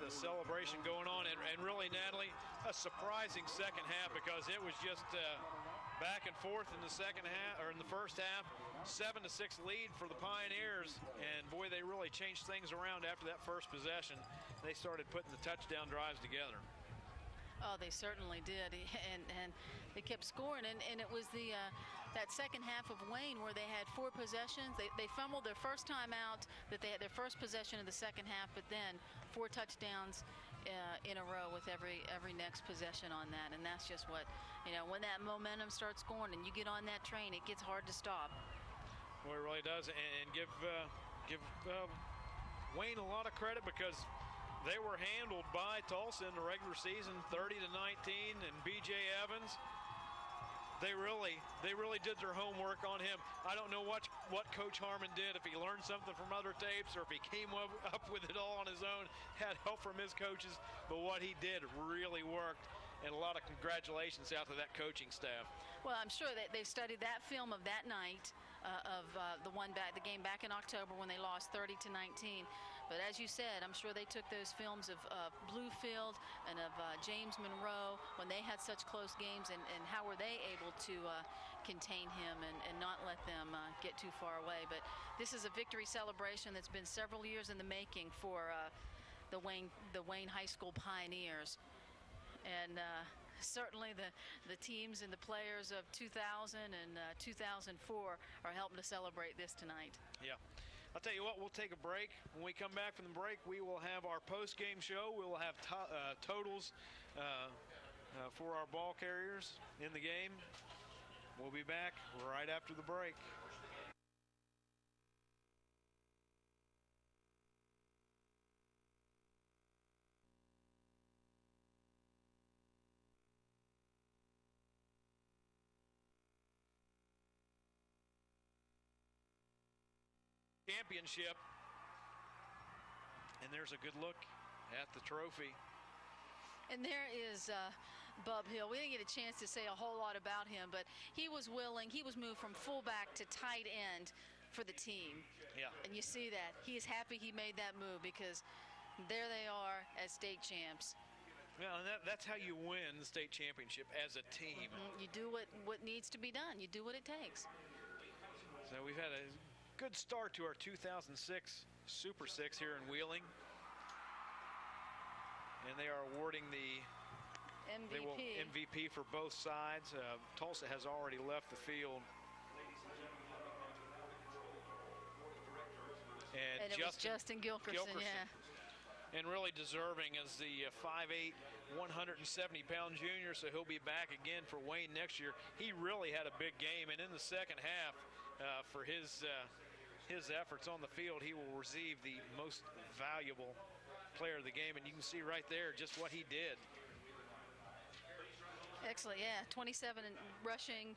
the celebration going on, and really, Natalie, a surprising second half because it was just back and forth in the second half, or in the first half. 7-6 lead for the Pioneers, and boy, they really changed things around after that first possession. They started putting the touchdown drives together. Oh, they certainly did, and they kept scoring, and it was the that second half of Wayne where they had 4 possessions. They fumbled their first time out, that they had their first possession of the second half, but then 4 touchdowns in a row with every next possession on that, and that's just what, when that momentum starts going and you get on that train, it gets hard to stop. Well, it really does, and give Wayne a lot of credit because they were handled by Tulsa in the regular season, 30-19, and B.J. Evans. They really did their homework on him. I don't know what Coach Harmon did, if he learned something from other tapes or if he came up with it all on his own, had help from his coaches, but what he did really worked, and a lot of congratulations out to that coaching staff. Well, I'm sure that they studied that film of that night of the game back in October when they lost 30-19. But as you said, I'm sure they took those films of Bluefield and of James Monroe when they had such close games, and how were they able to contain him and not let them get too far away. But this is a victory celebration that's been several years in the making for the Wayne High School Pioneers. And certainly the teams and the players of 2000 and 2004 are helping to celebrate this tonight. Yeah. I'll tell you what, we'll take a break. When we come back from the break, we will have our post-game show. We will have totals for our ball carriers in the game. We'll be back right after the break. Championship, and there's a good look at the trophy. And there is Bub Hill. We didn't get a chance to say a whole lot about him, but he was willing. He was moved from fullback to tight end for the team. Yeah. And you see that. He is happy he made that move because there they are as state champs. Well, and that's how you win the state championship, as a team. You do what needs to be done. You do what it takes. So we've had a good start to our 2006 Super Six here in Wheeling, and they are awarding the MVP for both sides. Tulsa has already left the field, and it was Justin Gilkerson, yeah, and really deserving as the 5'8", 170-pound junior, so he'll be back again for Wayne next year. He really had a big game, and in the second half, for his efforts on the field, he will receive the most valuable player of the game, and you can see right there just what he did. Excellent, yeah. 27 rushing,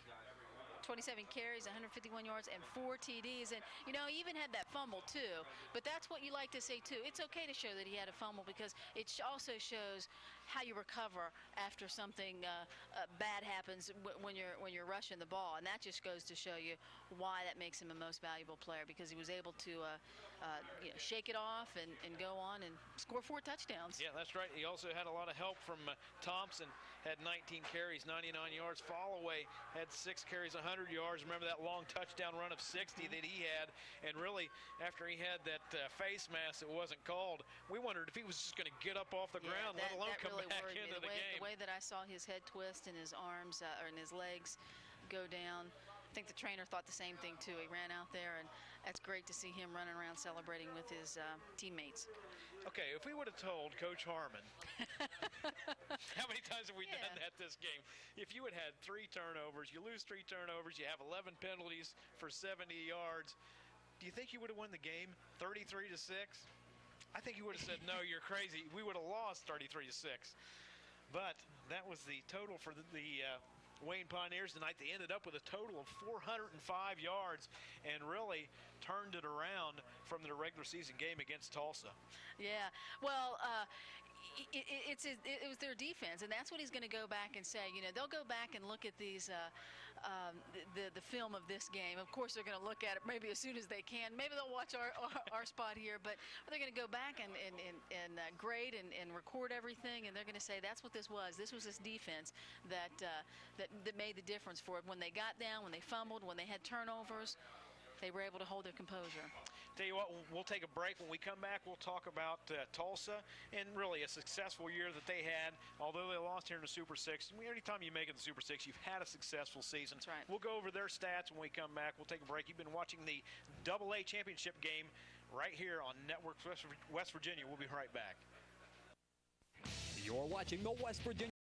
27 carries, 151 yards, and 4 TDs. And, he even had that fumble, too. But that's what you like to say, too. It's okay to show that he had a fumble because it also shows how you recover after something bad happens when you're rushing the ball. And that just goes to show you why that makes him a most valuable player, because he was able to shake it off and go on and score 4 touchdowns. Yeah, that's right. He also had a lot of help from Thompson. Had 19 carries, 99 yards. Fallaway had 6 carries, 100 yards. Remember that long touchdown run of 60 that he had? And really, after he had that face mask that wasn't called, we wondered if he was just going to get up off the ground, let alone come really back into the game. The way that I saw his head twist and his arms or in his legs go down, I think the trainer thought the same thing, too. He ran out there, and that's great to see him running around celebrating with his teammates. Okay, if we would have told Coach Harmon, how many times have we done that this game? If you had 3 turnovers, you lose 3 turnovers, you have 11 penalties for 70 yards, do you think you would have won the game 33-6? I think you would have said, no, you're crazy. We would have lost 33-6. But that was the total for the Wayne Pioneers tonight. They ended up with a total of 405 yards and really turned it around from their regular season game against Tulsa. Yeah, well, it was their defense, and that's what he's going to go back and say. You know, they'll go back and look at these the film of this game. Of course, they're going to look at it maybe as soon as they can. Maybe they'll watch our spot here, but they're going to go back and grade and record everything, and they're going to say that's what this was. This was this defense that made the difference for it. When they got down, when they fumbled, when they had turnovers, they were able to hold their composure. Tell you what, we'll take a break. When we come back, we'll talk about Tulsa and really a successful year that they had. Although they lost here in the Super 6, anytime you make it the Super 6, you've had a successful season. That's right. We'll go over their stats when we come back. We'll take a break. You've been watching the AA championship game right here on Network West Virginia. We'll be right back. You're watching the West Virginia